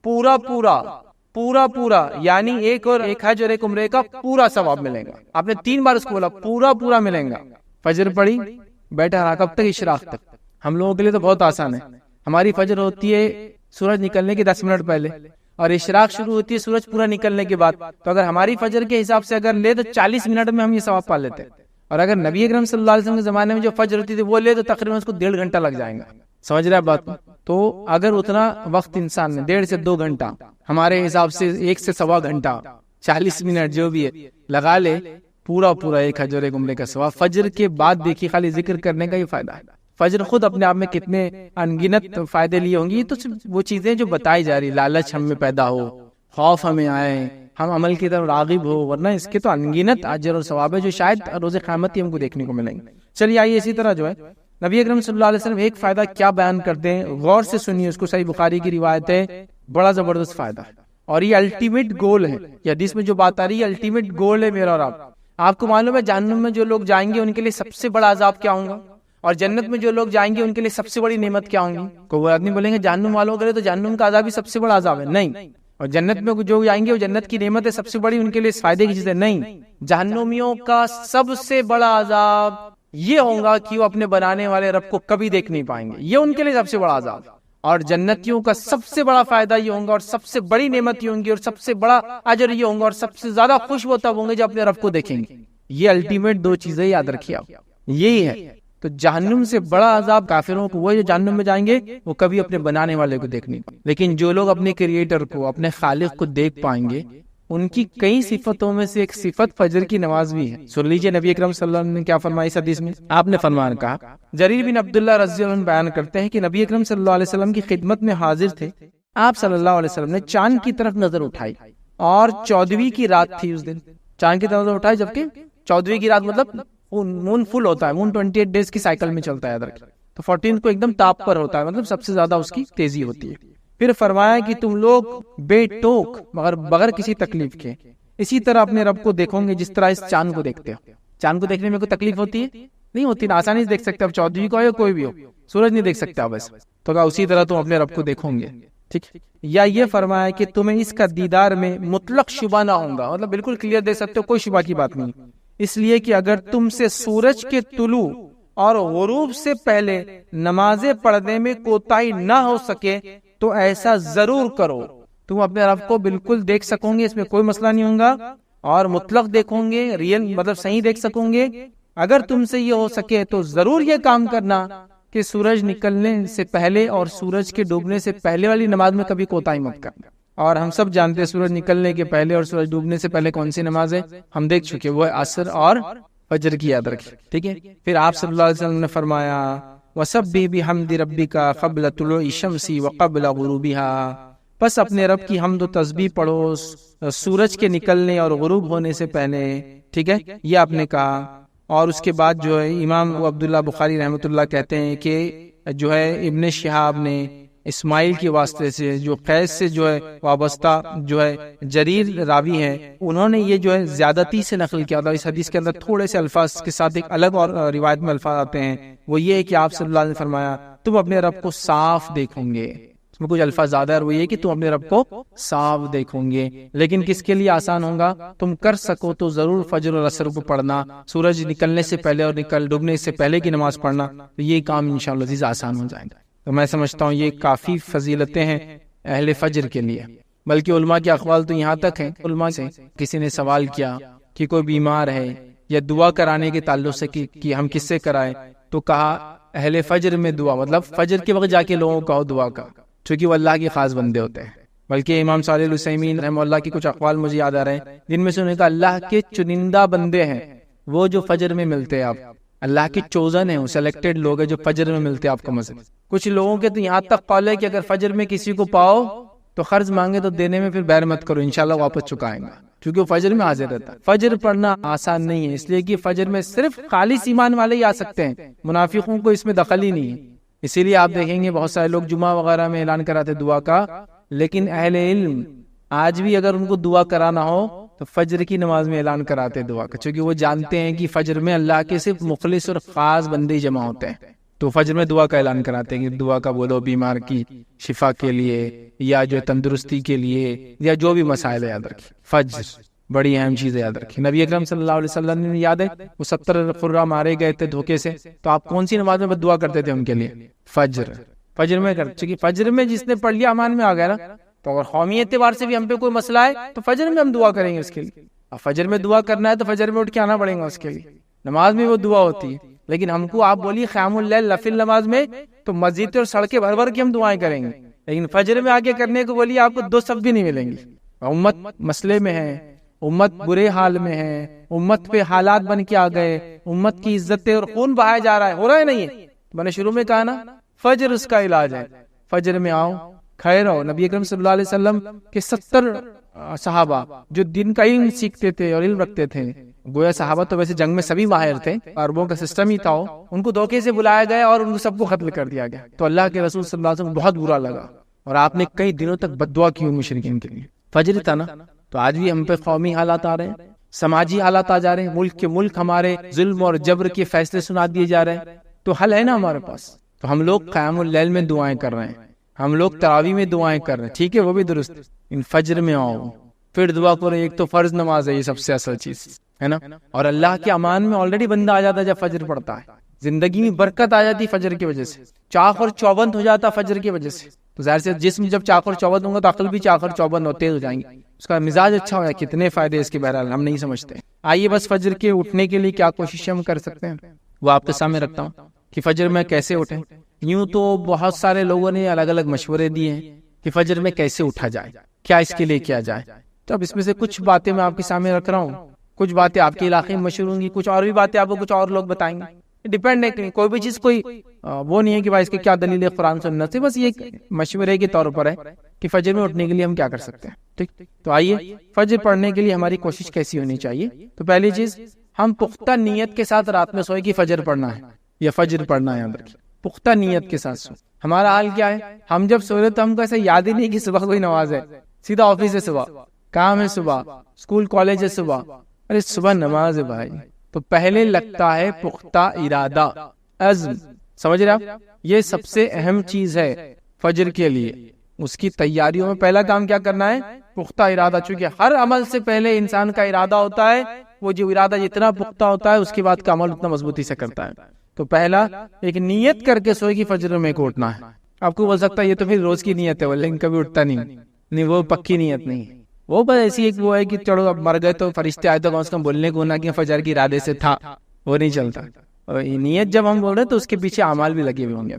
A: پورا پورا پورا پورا، یعنی ایک حج اور ایک عمرے کا پورا ثواب ملے گا۔ آپ نے 3 بار اس کو بولا، پورا پورا ملے گا۔ فجر پڑھی، بیٹھا رہا کب تک؟ اشراق تک۔ ہم لوگوں کے لیے تو بہت آسان ہے، ہماری فجر ہوتی ہے سورج نکلنے کے 10 منٹ پہلے اور اشراق شروع ہوتی ہے سورج پورا نکلنے کے بعد۔ تو اگر ہماری فجر کے حساب سے اگر لے تو 40 منٹ میں ہم یہ ثواب پا لیتے ہیں، اور اگر نبی اکرم صلی اللہ علیہ وسلم کے زمانے میں جو فجر ہوتی تھی وہ لے تو تقریباً اس کو 1.5 گھنٹہ لگ جائے گا۔ سمجھ رہے ہیں بات؟ تو اگر اتنا وقت انسان نے 1.5 سے 2 گھنٹہ، ہمارے حساب سے 1 سے 1.25 گھنٹہ، 40 منٹ جو بھی ہے لگا لے، پورا پورا ایک حج اور ایک عمرے کا ثواب۔ فجر کے بعد دیکھیے خالی ذکر کرنے کا ہی فائدہ ہے۔ فجر خود اپنے آپ میں کتنے انگنت فائدے لیے ہوں گی، تو وہ چیزیں جو بتائی جا رہی، لالچ ہم میں پیدا ہو، خوف ہمیں آئے، ہم عمل کی طرف راغب ہو، ورنہ اس کے تو انگنت اجر اور ثواب ہے جو شاید روز قیامت ہی ہم کو دیکھنے کو ملیں گے۔ چلیے آئیے اسی طرح جو ہے نبی اکرم صلی اللہ علیہ وسلم ایک فائدہ کیا بیان کرتے ہیں، غور سے سنیے اس کو، صحیح بخاری کی روایت ہے، بڑا زبردست فائدہ ہے اور یہ الٹیمیٹ گول ہے۔ یہ حدیث میں جو بات آ رہی ہے الٹیمیٹ گول ہے میرا اور آپ کو معلوم ہے جہنم میں جو لوگ جائیں گے ان کے لیے سب سے بڑا عذاب کیا ہوگا، اور جنت میں جو لوگ جائیں گے ان کے لیے سب سے بڑی نعمت کیا ہوں گی؟ کوئی آدمی بولیں گے جہنم والوں کے لیے تو جہنم کا عذاب ہی سب سے بڑا عذاب ہے، نہیں۔ اور جنت میں جو جائیں گے وہ جنت کی نعمت ہے سب سے بڑی، ان کے لیے فائدے کی چیز ہے، نہیں۔ جہنمیوں کا سب سے بڑا عذاب یہ ہوگا کہ وہ اپنے بنانے والے رب کو کبھی دیکھ نہیں پائیں گے، یہ ان کے لیے سب سے بڑا عذاب۔ اور جنتیوں کا سب سے بڑا فائدہ یہ ہوگا اور سب سے بڑی نعمت یہ ہوں گی اور سب سے بڑا اجر یہ ہوگا اور سب سے زیادہ خوش وہ تب ہوں گے جب اپنے رب کو دیکھیں گے۔ یہ الٹیمیٹ 2 چیزیں یاد رکھیے آپ، یہی ہے۔ تو جہنم سے بڑا عذاب کافروں کو، وہ جو جہنم میں جائیں گے وہ کبھی اپنے بنانے والے کو دیکھ نہیں پائیں، لیکن جو لوگ اپنے کریٹر کو، اپنے خالق کو دیکھ پائیں گے، ان کی کئی صفتوں میں سے ایک صفت فجر کی نماز بھی ہے۔ سن لیجئے نبی اکرم صلی اللہ علیہ وسلم نے کیا فرمایا اس حدیث میں، آپ نے فرمایا کہا، جریر بن عبداللہ رضی اللہ عنہ بیان کرتے ہیں کہ نبی اکرم صلی اللہ علیہ وسلم کی خدمت میں حاضر تھے، آپ صلی اللہ علیہ وسلم نے چاند کی طرف نظر اٹھائی اور 14ویں کی رات تھی اس دن، چاند کی طرف نظر اٹھائی جبکہ 14ویں کی رات مطلب مون فل ہوتا ہے، مون 28 ڈیز کی سائیکل میں چلتا ہے، تو 14 کو ایک دم ٹاپ پر ہوتا ہے، مطلب سب سے زیادہ اس کی تیزی ہوتی ہے۔ پھر فرمایا کہ تم لوگ بے ٹوک مگر بغیر کسی تکلیف کے اسی طرح اپنے رب کو دیکھو گے جس طرح اس چاند کو دیکھتے ہو۔ چاند کو دیکھنے میں کوئی تکلیف ہوتی ہے؟ نہیں ہوتی، آسانی سے دیکھ سکتے، اب 14ویں کو ہو یا کوئی بھی ہو، سورج نہیں دیکھ سکتے بس، تو کہا اسی طرح تم اپنے رب کو دیکھو گے، ٹھیک۔ یا یہ فرمایا کہ تمہیں اس کا دیدار میں مطلق شبہ نہ ہوگا، مطلب بالکل کلیئر دیکھ سکتے ہو، کوئی شبہ کی بات نہیں، اس لیے کہ اگر تم سے سورج کے طلوع اور غروب سے پہلے نمازیں پڑھنے میں کوتاہی نہ ہو سکے تو ایسا ضرور کرو، تم اپنے رب کو بالکل دیکھ سکو گے، اس میں کوئی مسئلہ نہیں ہوگا، اور مطلق دیکھو گے، ریئل مطلب صحیح دیکھ سکو گے۔ اگر تم سے یہ ہو سکے تو ضرور یہ کام کرنا کہ سورج نکلنے سے پہلے اور سورج کے ڈوبنے سے پہلے والی نماز میں کبھی کوتاہی مت کرنا۔ اور ہم سب جانتے ہیں سورج نکلنے کے پہلے اور سورج ڈوبنے سے پہلے کون سی نماز ہے، ہم دیکھ چکے، وہ عصر اور فجر کی، یاد رکھیں، ٹھیک ہے۔ پھر آپ صلی اللہ علیہ وسلم نے فرمایا وَسَبِّحْ بِحَمْدِ رَبِّكَ قَبْلَ طُلُوعِ الشَّمْسِ وَقَبْلَ غُرُوبِهَا، بس اپنے رب کی حمد و تسبیح پڑھو سورج کے نکلنے اور غروب ہونے سے پہلے، ٹھیک ہے، یہ آپ نے کہا۔ اور اس کے بعد جو ہے امام عبداللہ بخاری رحمۃ اللہ کہتے ہیں کہ جو ہے ابن شہاب نے اسماعیل کے واسطے سے، جو قیس سے جو ہے وابستہ جو ہے جریر راوی ہیں، انہوں نے یہ جو ہے زیادتی سے نقل کیا تھا۔ اس حدیث کے اندر تھوڑے سے الفاظ کے ساتھ ایک الگ اور روایت میں الفاظ آتے ہیں، وہ یہ ہے کہ آپ صلی اللہ علیہ وسلم نے فرمایا تم اپنے رب کو صاف دیکھوں گے۔ اس میں کچھ الفاظ زیادہ ہے، وہ یہ کہ تم اپنے رب کو صاف دیکھوں گے، لیکن کس کے لیے آسان ہوگا؟ تم کر سکو تو ضرور فجر اور عصر کو پڑھنا، سورج نکلنے سے پہلے اور ڈوبنے سے پہلے کی نماز پڑھنا، تو یہ کام انشاءاللہ عزیز آسان ہو جائیں گا۔ تو میں سمجھتا ہوں یہ کافی فضیلتیں ہیں اہل فجر کے لیے، بلکہ علماء کے اقوال تو یہاں تک ہیں، علماء سے کسی نے سوال کیا کہ کوئی بیمار ہے یا دعا کرانے کے تعلق سے کہ ہم کس سے کرائیں، تو کہا اہل فجر میں دعا، مطلب فجر کے وقت جا کے لوگوں کو کہو دعا کا، چونکہ وہ اللہ کے خاص بندے ہوتے ہیں۔ بلکہ امام صالح العثیمین رحمہ اللہ کی کچھ اقوال مجھے یاد آ رہے ہیں، جن میں سے انہوں نے کہا اللہ کے چنندہ بندے ہیں وہ جو فجر میں ملتے ہیں، آپ اللہ کے چوزن ہیں، سلیکٹڈ لوگ ہیں جو فجر میں ملتے ہیں آپ کو مزید۔ کچھ لوگوں کے تو یہاں تک قول ہے کہ اگر فجر میں کسی کو پاؤ تو قرض مانگے تو دینے میں پھر بیر مت کرو، انشاءاللہ واپس چکائیں گا، کیونکہ وہ فجر میں حاضر رہتا ہے۔ فجر پڑھنا آسان نہیں ہے، اس لیے کہ فجر میں صرف خالص ایمان والے ہی آ سکتے ہیں، منافقوں کو اس میں دخل ہی نہیں ہے۔ اسی لیے آپ دیکھیں گے بہت سارے لوگ جمعہ وغیرہ میں اعلان کراتے دعا کا، لیکن اہل علم آج بھی اگر ان کو دعا کرانا ہو تو فجر کی نماز میں اعلان کراتے دعا کا، چونکہ وہ جانتے ہیں کہ فجر میں اللہ کے صرف مخلص اور خاص بندے جمع ہوتے ہیں، تو فجر میں دعا کا اعلان کراتے ہیں کہ دعا کا بولو بیمار کی شفا کے لیے یا جو تندرستی کے لیے یا جو بھی مسائل یاد رکھیں۔ فجر بڑی اہم چیز ہے، یاد رکھیں۔ نبی اکرم صلی اللہ علیہ وسلم نے یاد ہے وہ 70 قرہ مارے گئے تھے دھوکے سے، تو آپ کون سی نماز میں دعا کرتے تھے ان کے لیے؟ فجر میں کرتے، کہ فجر میں جس نے پڑھ لیا امان میں آ گیا نا، تو اگر قومی اعتبار سے بھی ہم پہ کوئی مسئلہ ہے تو فجر میں ہم دعا کریں گے اس کے لیے۔ اب فجر میں دعا کرنا ہے تو فجر میں اٹھ کے آنا پڑے گا اس کے لیے، نماز میں وہ دعا ہوتی ہے۔ لیکن ہم کو آپ بولیے قیام اللیل نفل نماز میں تو مسجد اور سڑکیں بھر بھر کے ہم دعائیں کریں گے، لیکن فجر میں آگے کرنے کو بولیے آپ کو 2 صف بھی نہیں ملیں گی۔ امت مسئلے میں ہے، امت برے حال میں ہے، امت پہ حالات بن کے آ گئے، امت کی عزتیں اور خون بہایا جا رہا ہے، ہو رہا ہے نہیں ہے؟ میں نے شروع میں کہا نا فجر اس کا علاج ہے، فجر میں آؤ کھڑے رہو۔ نبی اکرم صلی اللہ علیہ وسلم کے 70 صحابہ جو دن کا علم سیکھتے تھے اور علم رکھتے تھے، گویا صحابہ تو ویسے جنگ میں سبھی ماہر تھے، عربوں کا سسٹم ہی تھا، ان کو دھوکے سے بلایا گیا اور ان کو سب کو قتل کر دیا گیا، تو اللہ کے رسول صلی اللہ علیہ وسلم بہت برا لگا اور آپ نے کئی دنوں تک بد دعا کی مشرکین کے لیے۔ فجر تھا نا، تو آج بھی ہم پہ قومی حالات آ رہے ہیں، سماجی حالات آ جا رہے ہیں، ملک کے ملک ہمارے ظلم اور جبر کے فیصلے سنا دیے جا رہے ہیں، تو حل ہے نا ہمارے پاس۔ تو ہم لوگ قیام اللیل میں دعائیں کر رہے ہیں، ہم لوگ تراویح میں دعائیں کر رہے ہیں، ٹھیک ہے، وہ بھی درست، ان فجر میں آؤ پھر دعا کرو۔ ایک تو فرض نماز ہے، یہ سب سے اصل چیز ہے نا، اور اللہ کے امان میں آلریڈی بندہ آ جاتا ہے جب فجر پڑھتا ہے، زندگی میں برکت آ جاتی فجر کی وجہ سے، چاق اور چوبند ہو جاتا فجر کی وجہ سے، تو ظاہر سے جسم جب چاق اور چوبند ہوگا تو عقل بھی چاق اور چوبند ہوتے ہو جائیں گے، اس کا مزاج اچھا ہوگا، کتنے فائدے اس کے بہرحال ہم نہیں سمجھتے۔ آئیے بس فجر کے اٹھنے کے لیے کیا کوشش ہم کر سکتے ہیں وہ آپ کے سامنے رکھتا ہوں کہ فجر میں کیسے اٹھیں۔ یوں تو بہت سارے لوگوں نے الگ الگ مشورے دیے ہیں کہ فجر میں کیسے اٹھا جائے، کیا اس کے لیے کیا جائے، تو اب اس میں سے کچھ باتیں میں آپ کے سامنے رکھ رہا ہوں، کچھ باتیں آپ کے علاقے میں مشہور ہوں گی، کچھ اور بھی باتیں آپ کو کچھ اور لوگ بتائیں گے، ڈیپینڈ ہے، کوئی بھی چیز کوئی وہ نہیں ہے کہ بھائی اس کے کیا دلیل ہے قرآن سنت سے، بس یہ مشورے کے طور پر ہے کہ فجر میں اٹھنے کے لیے ہم کیا کر سکتے ہیں۔ ٹھیک، تو آئیے فجر پڑھنے کے لیے ہماری کوشش کیسی ہونی چاہیے۔ تو پہلی چیز، ہم پختہ نیت کے ساتھ رات میں سوئے کہ فجر پڑھنا ہے یا فجر پڑھنا ہے، یاد رکھیے پختہ نیت کے ساتھ سو۔ ہمارا حال کیا ہے، ہم جب سو رہے تو ہم کو ایسا یاد ہی نہیں کہ صبح کوئی نماز ہے، سیدھا آفس ہے صبح، کام ہے صبح، اسکول کالج ہے صبح، ارے صبح نماز ہے بھائی، تو پہلے لگتا ہے پختہ ارادہ، عزم، سمجھ رہے آپ، یہ سب سے اہم چیز ہے فجر کے لیے۔ اس کی تیاریوں میں پہلا کام کیا کرنا ہے، پختہ ارادہ، چونکہ ہر عمل سے پہلے انسان کا ارادہ ہوتا ہے، وہ جو ارادہ جتنا پختہ ہوتا ہے اس کے بعد کا عمل اتنا مضبوطی سے کرتا ہے۔ تو پہلا ایک نیت کر کے سوئے کہ فجر میں کو اٹھنا ہے۔ آپ کو بول سکتا ہے یہ تو پھر روز کی نیت ہے، لیکن کبھی اٹھتا نہیں، وہ پکی نیت نہیں ہے، وہ بس ایسی ایک وہ ہے کہ چلو اب مر گئے تو فرشتے آئے تو کم سے کم بولنے کو نہ کہ فجر کی ارادے سے تھا، وہ نہیں چلتا۔ اور نیت جب ہم بول رہے ہیں تو اس کے پیچھے اعمال بھی لگے ہوئے ہوں گے،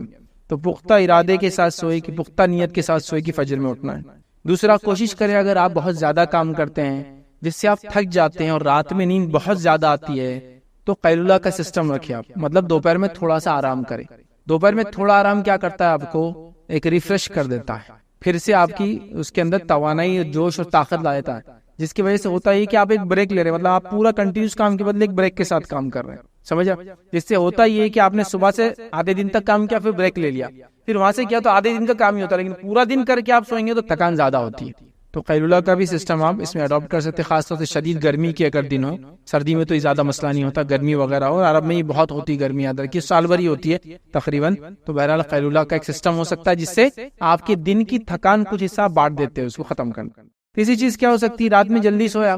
A: تو پختہ ارادے کے ساتھ سوئے کہ پختہ نیت کے ساتھ سوئے کہ فجر میں اٹھنا ہے۔ دوسرا، کوشش کریں اگر آپ بہت زیادہ کام کرتے ہیں جس سے آپ تھک جاتے ہیں اور رات میں نیند بہت زیادہ آتی ہے تو قیلولہ کا سسٹم رکھیں آپ، مطلب دوپہر میں تھوڑا سا آرام کریں۔ دوپہر میں تھوڑا آرام کیا کرتا ہے، آپ کو ایک ریفریش کر دیتا ہے، پھر سے آپ کی اس کے اندر توانائی، جوش اور طاقت لا دیتا ہے، جس کی وجہ سے ہوتا ہے کہ آپ ایک بریک لے رہے ہیں، مطلب آپ پورا کنٹینیوس کام کے بدلے ایک بریک کے ساتھ کام کر رہے ہیں، سمجھا؟ جس سے ہوتا یہ ہے کہ آپ نے صبح سے آدھے دن تک کام کیا، پھر بریک لے لیا، پھر وہاں سے کیا تو آدھے دن کا کام ہی ہوتا ہے، لیکن پورا دن کر کے آپ سوئیں گے تو تھکان زیادہ ہوتی ہے۔ تو قیلولہ کا بھی سسٹم آپ اس میں اڈاپٹ کر سکتے ہیں، خاص طور سے شدید گرمی کے اگر دن ہو، سردی میں تو یہ زیادہ مسئلہ نہیں ہوتا، گرمی وغیرہ ہو، عرب میں یہ بہت ہوتی گرمی، یاد رکھیے سال بھر ہی ہوتی ہے تقریباً، تو بہرحال قیلولہ کا ایک سسٹم ہو سکتا ہے جس سے آپ کے دن کی تھکان کچھ حصہ بانٹ دیتے ہیں، اس کو ختم کرنا۔ تیسری چیز کیا ہو سکتی ہے، رات میں جلدی سویا،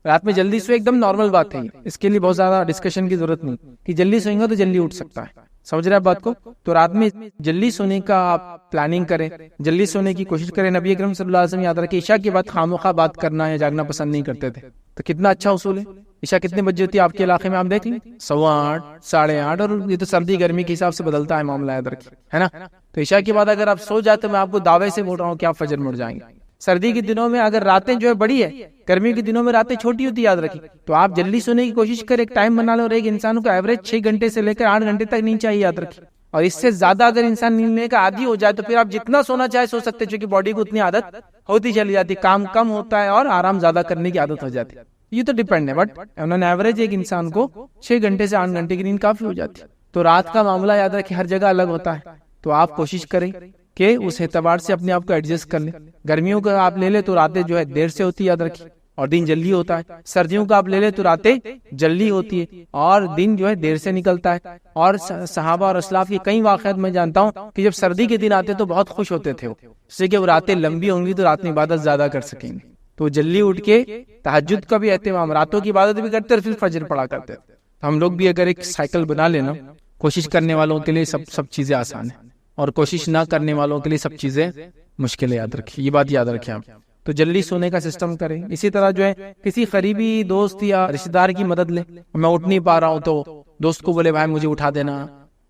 A: رات میں جلدی سوئے ایک دم نارمل بات ہے، اس کے لیے بہت زیادہ ڈسکشن کی ضرورت نہیں کہ جلدی سوئیں گے تو جلدی اٹھ سکتا ہے، سمجھ رہے ہیں بات کو؟ تو رات میں جلدی سونے کا آپ پلاننگ کریں، جلدی سونے کی کوشش کریں۔ نبی اکرم صلی اللہ علیہ وسلم یاد رکھیں عشاء کے بعد خامخواہ بات کرنا یا جاگنا پسند نہیں کرتے تھے، تو کتنا اچھا اصول ہے۔ عشاء کتنے بجے ہوتی ہے آپ کے علاقے میں، آپ دیکھ لیں 8:15 8:30، اور یہ تو سردی گرمی کے حساب سے بدلتا ہے معاملہ، یاد رکھیں، ہے نا؟ تو عشاء کے بعد اگر آپ سو جاتے، میں آپ کو دعوے سے بول رہا ہوں کہ آپ فجر میں اٹھ جائیں گے۔ سردی کے دنوں میں اگر راتیں جو ہے بڑی ہے، گرمی کے دنوں میں راتیں چھوٹی ہوتی ہے، یاد رکھیں، تو آپ جلدی سونے کی کوشش کریں، ایک ٹائم بنا لو، اور ایک انسان کو ایوریج 6 گھنٹے سے لے کر 8 گھنٹے تک نیند چاہیے، یاد رکھیں، اور اس سے زیادہ اگر انسان نیند لینے کا عادی ہو جائے تو پھر آپ جتنا سونا چاہے سو سکتے، چونکہ باڈی کو اتنی عادت ہوتی چلی جاتی، کام کم ہوتا ہے اور آرام زیادہ کرنے کی عادت ہو جاتی ہے، یہ تو ڈیپینڈ ہے، بٹ انہوں نے ایوریج ایک انسان کو 6 گھنٹے سے 8 گھنٹے کی نیند کافی ہو جاتی ہے۔ تو رات کا معاملہ یاد رکھیں ہر جگہ الگ ہوتا ہے، تو آپ کوشش کریں کہ اس اعتبار سے اپنے آپ کو ایڈجسٹ کر لیں۔ گرمیوں کا آپ لے لیں تو راتیں جو ہے دیر سے ہوتی ہے، یاد رکھیں، اور دن جلدی ہوتا ہے۔ سردیوں کا آپ لے لیں تو راتیں جلدی ہوتی ہے اور دن جو ہے دیر سے نکلتا ہے۔ اور صحابہ اور اسلاف کے کئی واقعات میں جانتا ہوں کہ جب سردی کے دن آتے تو بہت خوش ہوتے تھے، اس سے کہ وہ راتیں لمبی ہوں گی تو رات میں عبادت زیادہ کر سکیں گے، تو جلدی اٹھ کے تہجد کا بھی اہتمام، راتوں کی عبادت بھی کرتے اور پھر فجر پڑھا کرتے۔ ہم لوگ بھی اگر ایک سائیکل بنا لینا، کوشش کرنے والوں کے لیے سب چیزیں آسان ہیں، اور کوشش نہ کرنے والوں کے لیے سب چیزیں مشکل ہے، یاد رکھیں، یہ بات یاد رکھیں آپ۔ تو جلدی سونے کا سسٹم کریں۔ اسی طرح جو ہے کسی قریبی دوست یا رشتہ دار کی مدد لیں، میں اٹھ نہیں پا رہا ہوں تو دوست کو بولے بھائی مجھے اٹھا دینا،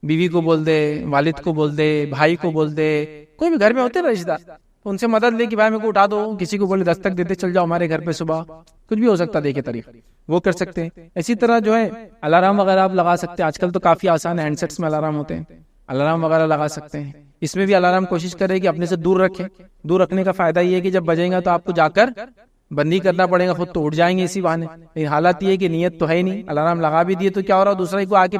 A: بیوی کو بول دے، والد کو بول دے، بھائی کو بول دے، کوئی بھی گھر میں ہوتے نا رشتہ دار، ان سے مدد لے کہ بھائی میرے کو اٹھا دو، کسی کو بولے دستک دیتے چل جاؤ ہمارے گھر پہ صبح، کچھ بھی ہو سکتا ہے، دیکھے طریقہ وہ کر سکتے ہیں۔ اسی طرح جو ہے الارم وغیرہ آپ لگا سکتے ہیں، آج کل تو کافی آسان ہے، ہینڈ سیٹس میں الارم ہوتے ہیں، الارم وغیرہ لگا سکتے ہیں۔ اس میں بھی الارم کوشش کرے کہ اپنے سے دور رکھیں۔ دور رکھنے کا فائدہ یہ ہے کہ جب بجے گا تو آپ کو جا کر بندی کرنا پڑے گا، خود تو اٹھ جائیں گے اسی بہانے، لیکن حالات یہ ہے کہ نیت تو ہے نہیں، الارم لگا بھی دیے تو کیا ہو رہا، دوسرے کو آ کے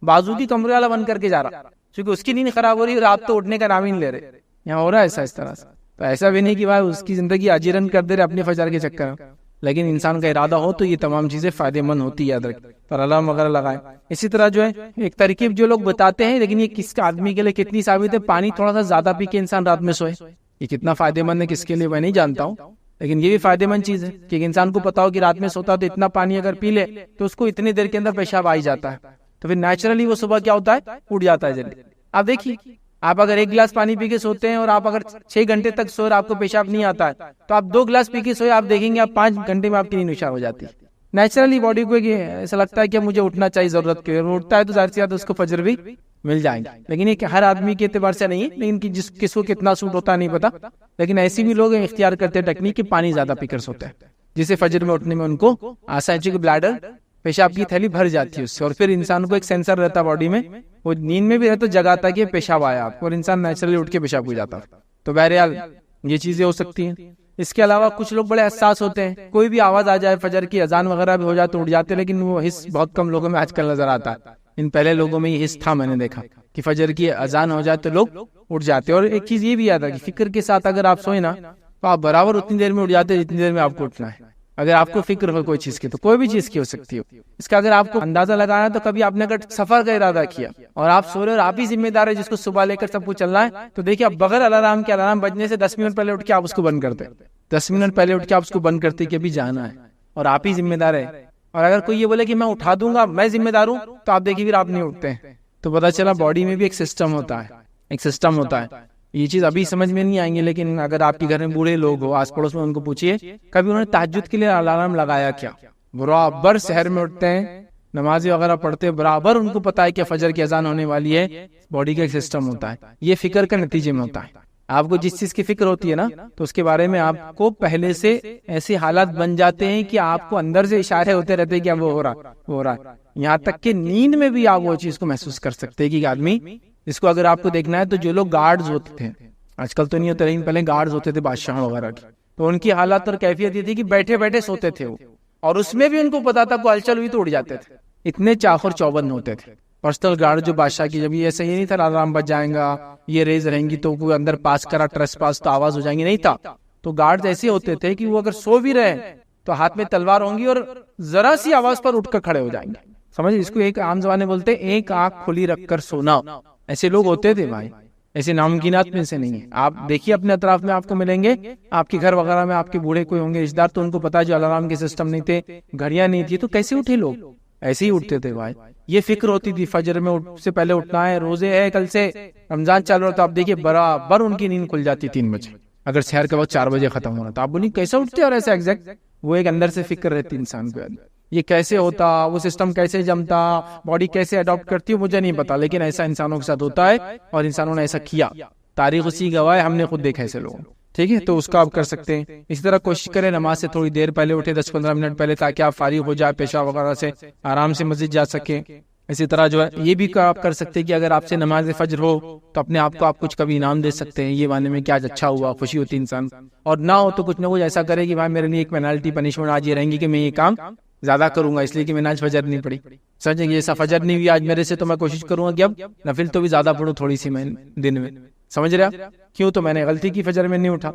A: بازو کی کمرے والا بند کر کے جا رہا، کیونکہ اس کی نیند خراب ہو رہی ہے اور آپ تو اٹھنے کا نام ہی نہیں لے رہے۔ یہاں ہو رہا ہے ایسا اس طرح سے، تو ایسا بھی نہیں کہ بھائی اس کی زندگی اجیرن کر دے رہے اپنے فجر کے چکر میں، لیکن انسان کا ارادہ ہو تو یہ تمام چیزیں فائدہ مند ہوتی ہے، یاد رکھیں، پر الارم وغیرہ لگائیں۔ اسی طرح جو ہے ایک ترکیب جو لوگ بتاتے ہیں، لیکن یہ کس آدمی کے لیے کتنی ثابت ہے، پانی تھوڑا سا زیادہ پی کے انسان رات میں سوئے، یہ کتنا فائدہ مند ہے کس کے لیے میں نہیں جانتا ہوں، لیکن یہ بھی فائدہ مند چیز ہے کہ انسان کو پتا ہو کہ رات میں سوتا تو اتنا پانی اگر پی لے تو اس کو اتنی دیر کے اندر پیشاب آ ہی جاتا ہے، تو پھر نیچرلی وہ صبح کیا ہوتا ہے، اٹھ جاتا ہے جلدی۔ آپ دیکھیے، آپ اگر 1 گلاس پانی پی کے سوتے ہیں اور آپ اگر 6 گھنٹے تک سو اور آپ کو پیشاب نہیں آتا ہے، تو آپ 2 گلاس پی کے سوئے، آپ دیکھیں گے آپ 5 گھنٹے میں آپ کی نیند نشا ہو جاتی ہے۔ نیچرلی باڈی کو ایسا لگتا ہے کہ مجھے اٹھنا چاہیے، ضرورت کے اٹھتا ہے تو ظاہر سی بات ہے اس کو فجر بھی مل جائیں گے، لیکن یہ ہر آدمی کے اعتبار سے نہیں ہے، لیکن کس کو کتنا سوٹ ہوتا ہے نہیں پتا، لیکن ایسی بھی لوگ اختیار کرتے ہیں ٹیکنیک کہ پانی زیادہ پی کر سوتے ہیں، جسے فجر میں اٹھنے میں ان کو آسان، چونکہ بلیڈر پیشاب کی تھیلی بھر جاتی ہے اس سے، اور پھر انسان کو ایک سینسر رہتا ہے باڈی میں، وہ نیند میں بھی رہتا جگاتا ہے کہ پیشاب آیا آپ کو، اور انسان نیچرلی اٹھ کے پیشاب ہو جاتا ہے۔ تو بہرحال یہ چیزیں ہو سکتی ہیں۔ اس کے علاوہ کچھ لوگ بڑے حساس ہوتے ہیں، کوئی بھی آواز آ جائے، فجر کی اذان وغیرہ بھی ہو جائے تو اٹھ جاتے ہیں، لیکن وہ حس بہت کم لوگوں میں آج کل نظر آتا ہے۔ ان پہلے لوگوں میں یہ حس تھا، میں نے دیکھا کہ فجر کی اذان ہو جائے تو لوگ اٹھ جاتے، اور ایک چیز یہ بھی یاد ہے کہ فکر کے ساتھ اگر آپ سوئیں نا تو آپ برابر اتنی دیر میں اٹھ جاتے جتنی دیر میں آپ کو اٹھنا ہے۔ اگر آپ کو فکر ہو کوئی چیز کی تو کوئی بھی چیز کی ہو سکتی ہو، اس کا اگر آپ کو اندازہ لگانا تو کبھی آپ نے اگر سفر کا ارادہ کیا اور آپ سو رہے اور آپ ہی ذمہ دار ہے جس کو صبح لے کر سب کو چلنا ہے، تو دیکھیے آپ بغیر الارم کے، الارم بجنے سے 10 منٹ پہلے اٹھ کے آپ اس کو بند کرتے، 10 منٹ پہلے اٹھ کے آپ اس کو بند کرتے کہ ابھی جانا ہے اور آپ ہی ذمہ دار ہے۔ اور اگر کوئی یہ بولے کہ میں اٹھا دوں گا، میں ذمہ دار ہوں، تو آپ دیکھیے پھر آپ نہیں اٹھتے ہیں، تو پتا چلا باڈی میں بھی ایک سسٹم ہوتا ہے، ایک سسٹم ہوتا ہے۔ یہ چیز ابھی سمجھ میں نہیں آئیں گے، لیکن اگر آپ کے گھر میں بوڑھے لوگ ہو، آس پڑوس میں، ان کو پوچھیے کبھی انہوں نے تہجد کے لیے الارم لگایا کیا؟ برابر شہر میں اٹھتے ہیں، نمازی وغیرہ پڑھتے ہیں، برابر ان کو پتا ہے کہ فجر کی اذان ہونے والی ہے۔ باڈی کا ایک سسٹم ہوتا ہے، یہ فکر کا نتیجے میں ہوتا ہے۔ آپ کو جس چیز کی فکر ہوتی ہے نا، تو اس کے بارے میں آپ کو پہلے سے ایسے حالات بن جاتے ہیں کہ آپ کو اندر سے اشارے ہوتے رہتے ہیں کہ وہ ہو رہا ہے، یہاں تک کہ نیند میں بھی آپ وہ چیز کو محسوس کر سکتے ہیں کہ آدمی، اس کو اگر آپ کو دیکھنا ہے تو جو لوگ گارڈز ہوتے ہیں، آج کل تو نہیں ہوتے، لیکن پہلے گارڈز ہوتے تھے بادشاہ وغیرہ کی، تو ان کی حالت اور کیفیت یہ تھی کہ بیٹھے بیٹھے سوتے تھے وہ، اور اس میں بھی ان کو پتا تھا کوئی ہلچل ہوئی تو اڑ جاتے تھے، اتنے چاخر چوبند ہوتے تھے پرسنل گارڈ جو بادشاہ کی. جب یہ ایسا یہ نہیں تھا الارم بج جائیں گا، یہ ریز رہیں گی تو کوئی اندر پاس کرا ٹریس پاس تو آواز ہو جائیں گی، نہیں تھا. تو گارڈ ایسے ہوتے تھے کہ وہ اگر سو بھی رہے تو ہاتھ میں تلوار ہوں گی اور ذرا سی آواز پر اٹھ کر کھڑے ہو جائیں گے. سمجھ، اس کو ایک عام زبان میں بولتے ہیں ایک آنکھ کھلی رکھ کر سونا. ایسے لوگ ہوتے تھے بھائی، ایسے ناممکنات میں سے نہیں ہے. آپ دیکھیے اپنے اطراف میں آپ کو ملیں گے، آپ کے گھر وغیرہ میں آپ کے بوڑھے کوئی ہوں گے رشتے دار، تو ان کو پتا ہے جو الارم کے سسٹم نہیں تھے، گھڑیاں نہیں تھی، تو کیسے اٹھے لوگ؟ ایسے ہی اٹھتے تھے بھائی. یہ فکر ہوتی تھی فجر میں سے پہلے اٹھنا ہے، روزے ہے کل سے، رمضان چل رہا، تو آپ دیکھیے برابر ان کی نیند کھل جاتی 3 بجے، اگر شہر کا وقت 4 بجے ختم ہونا. تو آپ بولیے کیسے اٹھتے اور ایسے ایگزیکٹ، وہ ایک اندر سے فکر رہتی انسان کو، یہ کیسے ہوتا، وہ سسٹم کیسے جمتا، باڈی کیسے اڈاپٹ کرتی ہے مجھے نہیں پتا، لیکن ایسا انسانوں کے ساتھ ہوتا ہے اور انسانوں نے ایسا کیا. تاریخ اسی گواہ ہے، ہم نے خود دیکھا ایسے لوگ. ٹھیک ہے، تو اس کا آپ کر سکتے ہیں. اسی طرح کوشش کریں نماز سے تھوڑی دیر پہلے اٹھے، 10-15 منٹ پہلے، تاکہ آپ فارغ ہو جائے پیشاب وغیرہ سے، آرام سے مسجد جا سکیں. اسی طرح جو ہے یہ بھی آپ کر سکتے ہیں کہ اگر آپ سے نماز فجر ہو تو اپنے آپ کو آپ کچھ کبھی انعام دے سکتے ہیں، یہ معنی میں کہ آج اچھا ہوا، خوشی ہوتی انسان. اور نہ ہو تو کچھ نہ کچھ ایسا کرے کہ بھائی میرے لیے ایک پینالٹی پنشمنٹ آج یہ رہیں گی کہ میں یہ کام زیادہ کروں گا، اس لیے کہ میں نے آج فجر نہیں پڑھی. سمجھیں گے، ایسا فجر نہیں ہوئی آج میرے سے، تو میں کوشش کروں گا کہ اب نفل تو بھی زیادہ پڑھوں تھوڑی سی میں دن میں. سمجھ رہے آپ؟ کیوں؟ تو میں نے غلطی کی، فجر میں نہیں اٹھا،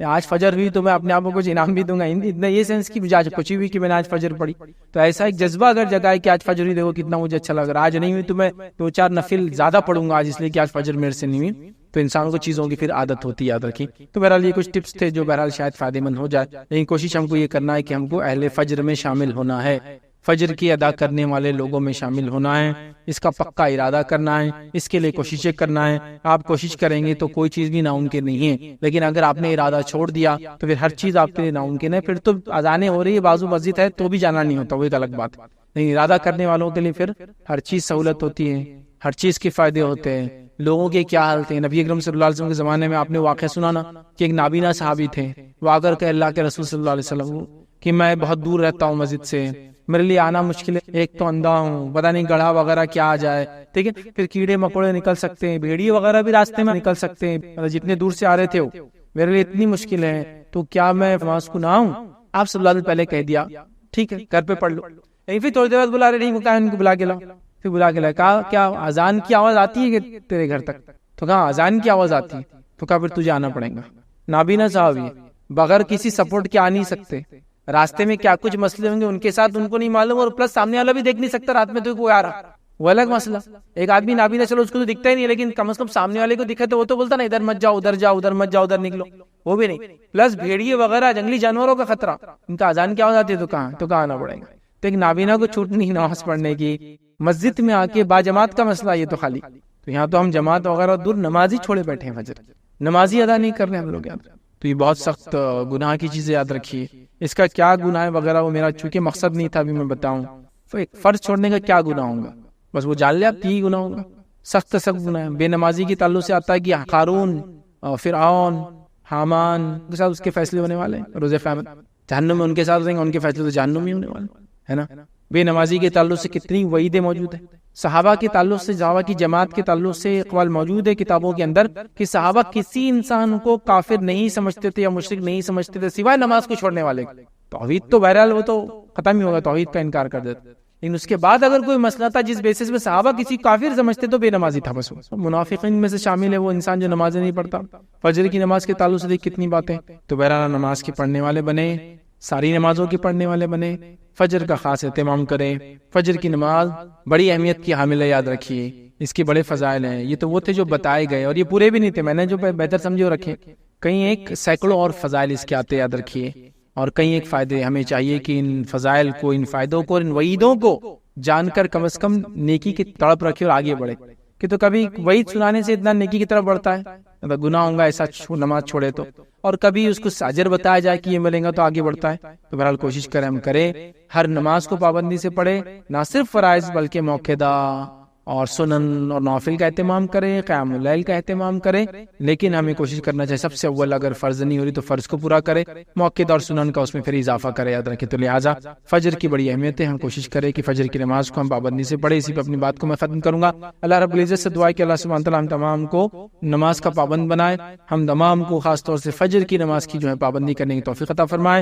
A: آج فجر ہوئی تو میں اپنے آپ کو کچھ انعام بھی دوں گا. اتنا یہ سینس کی مجھے آج خوشی ہوئی کہ میں نے آج فجر پڑھی. تو ایسا ایک جذبہ اگر جگائے کہ آج فجر ہوئی، دیکھو کتنا مجھے اچھا لگ رہا ہے، آج نہیں ہوئی تو میں 2-4 نفل زیادہ پڑھوں گا آج، اس لیے کہ آج فجر میرے سے نہیں ہوئی. تو انسانوں کو چیزوں کی پھر عادت ہوتی ہے، یاد رکھیں. تو بہرحال یہ کچھ ٹپس تھے جو بہرحال شاید فائدے مند ہو جائے، لیکن کوشش ہم کو یہ کرنا ہے کہ ہم کو اہل فجر میں شامل ہونا ہے، فجر کی ادا کرنے والے لوگوں میں شامل ہونا ہے. اس کا پکا ارادہ کرنا ہے، اس کے لیے کوششیں کرنا ہے. آپ کوشش کریں گے تو کوئی چیز بھی ناممکن نہیں ہے، لیکن اگر آپ نے ارادہ چھوڑ دیا تو پھر ہر چیز آپ کے لیے ناممکن ہے. پھر تو اذانیں ہو رہی ہے، بازو مسجد ہے تو بھی جانا نہیں ہوتا، وہ ایک الگ بات. لیکن ارادہ کرنے والوں کے لیے پھر ہر چیز سہولت ہوتی ہے، ہر چیز کے فائدے ہوتے ہیں. لوگوں کے کیا حال تھے، نبی اکرم صلی اللہ علیہ وسلم کے زمانے میں آپ نے واقعہ سنا نا کہ ایک نابینا صحابی تھے، وہ آ کر کہ اللہ کے رسول صلی اللہ علیہ وسلم کہ میں بہت دور رہتا ہوں مسجد سے، میرے لیے آنا مشکل ہے، ایک تو اندھا ہوں، پتہ نہیں گڑھا وغیرہ کیا آ جائے، ٹھیک ہے، پھر کیڑے مکوڑے نکل سکتے ہیں، بھیڑیے وغیرہ بھی راستے میں نکل سکتے ہیں، مطلب جتنے دور سے آ رہے تھے وہ، میرے لیے اتنی مشکل ہے، تو کیا میں نماز کو نہ آؤں؟ آپ صلی اللہ علیہ وسلم پہلے کہہ دیا ٹھیک ہے گھر پہ پڑھ لو. پھر تھوڑی دیر بعد بلا رہے، نہیں وہ کہا ان کو بلا کے لاؤ، پھر بلا کے لایا، کہا کیا اذان کی آواز آتی ہے کہ تیرے گھر تک؟ تو کہا اذان کی آواز آتی ہے. تو کہا پھر تجھے آنا پڑے گا. نابینا صحابی بغیر کسی سپورٹ کے آ نہیں سکتے، راستے میں کیا کچھ مسئلے ہوں گے ان کے ساتھ ان کو نہیں معلوم، اور پلس سامنے والا بھی دیکھ نہیں سکتا رات میں تو کوئی آ رہا، وہ الگ مسئلہ. ایک آدمی نابینا چلو اس کو تو دکھتا ہی نہیں، لیکن کم از کم سامنے والے کو دکھے تو وہ تو بولتا نا ادھر مت جاؤ، ادھر جاؤ، ادھر مت جاؤ، ادھر نکلو، وہ بھی نہیں. پلس بھیڑیے وغیرہ جنگلی جانوروں کا خطرہ، ان کا اذان کیا ہو جاتی ہے تو کہاں آنا پڑے گا. تو ایک نابینا کو چھوٹ نہیں نماز پڑھنے کی، مسجد میں آ کے باجماعت کا مسئلہ یہ تو خالی. تو یہاں تو ہم جماعت وغیرہ دور نمازی چھوڑے بیٹھے ہیں، فجر نمازی ادا نہیں کر رہے ہم لوگ یاد. تو یہ بہت سخت گناہ کی چیزیں یاد رکھیے. اس کا کیا گناہ ہے وغیرہ وہ میرا چونکہ مقصد نہیں تھا ابھی میں بتاؤں. ایک فرض چھوڑنے کا کیا گناہ ہوگا بس وہ جان لے آپ، یہی گناہ ہوگا. سخت گناہ ہے. بے نمازی کے تعلق سے آتا ہے کہ قارون، فرعون، حامان کے ساتھ اس کے فیصلے ہونے والے ہیں روز قیامت، جہنم میں ان کے ساتھ رہیں گے، ان کے فیصلے تو جہنم میں ہونے والے ہے نا. بے نمازی کے تعلق سے کتنی وعیدیں موجود ہیں. صحابہ کے تعلق سے، صحابہ کی جماعت کے تعلق سے اقوال موجود ہے کتابوں کے اندر کہ صحابہ کسی انسان کو کافر نہیں سمجھتے تھے یا مشرک نہیں سمجھتے تھے سوائے نماز کو چھوڑنے والے. توحید تو بہرحال وہ تو ختم ہی ہوگا، توحید کا انکار کر دیتے. لیکن اس کے بعد اگر کوئی مسئلہ تھا جس بیسس میں صحابہ کسی کافر سمجھتے تو بے نمازی تھا بس. منافقین میں سے شامل ہے وہ انسان جو نمازیں نہیں پڑھتا. فجر کی نماز کے تعلق سے کتنی باتیں. تو بہرحال نماز کے پڑھنے والے بنے، ساری نمازوں کے پڑھنے والے بنے، فجر کا خاص اہتمام کریں. فجر کی نماز بڑی اہمیت کی حامل ہے، یاد رکھیے. اس کے بڑے فضائل ہیں. یہ تو وہ تھے جو بتائے گئے اور یہ پورے بھی نہیں تھے، میں نے جو بہتر سمجھے وہ رکھے. کہیں ایک سینکڑوں اور فضائل اس کے آتے، یاد رکھیے. اور کئی ایک فائدے. ہمیں چاہیے کہ ان فضائل کو، ان فائدوں کو، ان وعیدوں کو جان کر کم از کم نیکی کی تڑپ رکھے اور آگے بڑھے. کہ تو کبھی وعید سنانے سے اتنا نیکی کی طرف بڑھتا ہے، گناہ ہوں گا ایسا نماز چھوڑے تو، اور کبھی اس کو اجر بتایا جائے کہ یہ ملے گا تو آگے بڑھتا ہے. تو بہرحال کوشش کریں ہم کریں ہر نماز کو پابندی سے پڑھے، نہ صرف فرائض بلکہ موقع اور سنن اور نوافل کا اہتمام کریں، قیام اللیل کا اہتمام کریں، لیکن ہمیں کوشش کرنا چاہیے سب سے اول اگر فرض نہیں ہو رہی تو فرض کو پورا کرے، موقع اور سنن کا اس میں پھر اضافہ کرے، یاد رکھیں۔ تو لہٰذا فجر کی بڑی اہمیت ہے، ہم کوشش کریں کہ فجر کی نماز کو ہم پابندی سے پڑھیں۔ اسی پہ اپنی بات کو میں ختم کروں گا۔ اللہ رب العزت سے دعا ہے کہ اللہ سبحانہ تعالیٰ ہم تمام کو نماز کا پابند بنائے، ہم تمام کو خاص طور سے فجر کی نماز کی جو ہے پابندی کرنے کی توفیق عطا فرمائے۔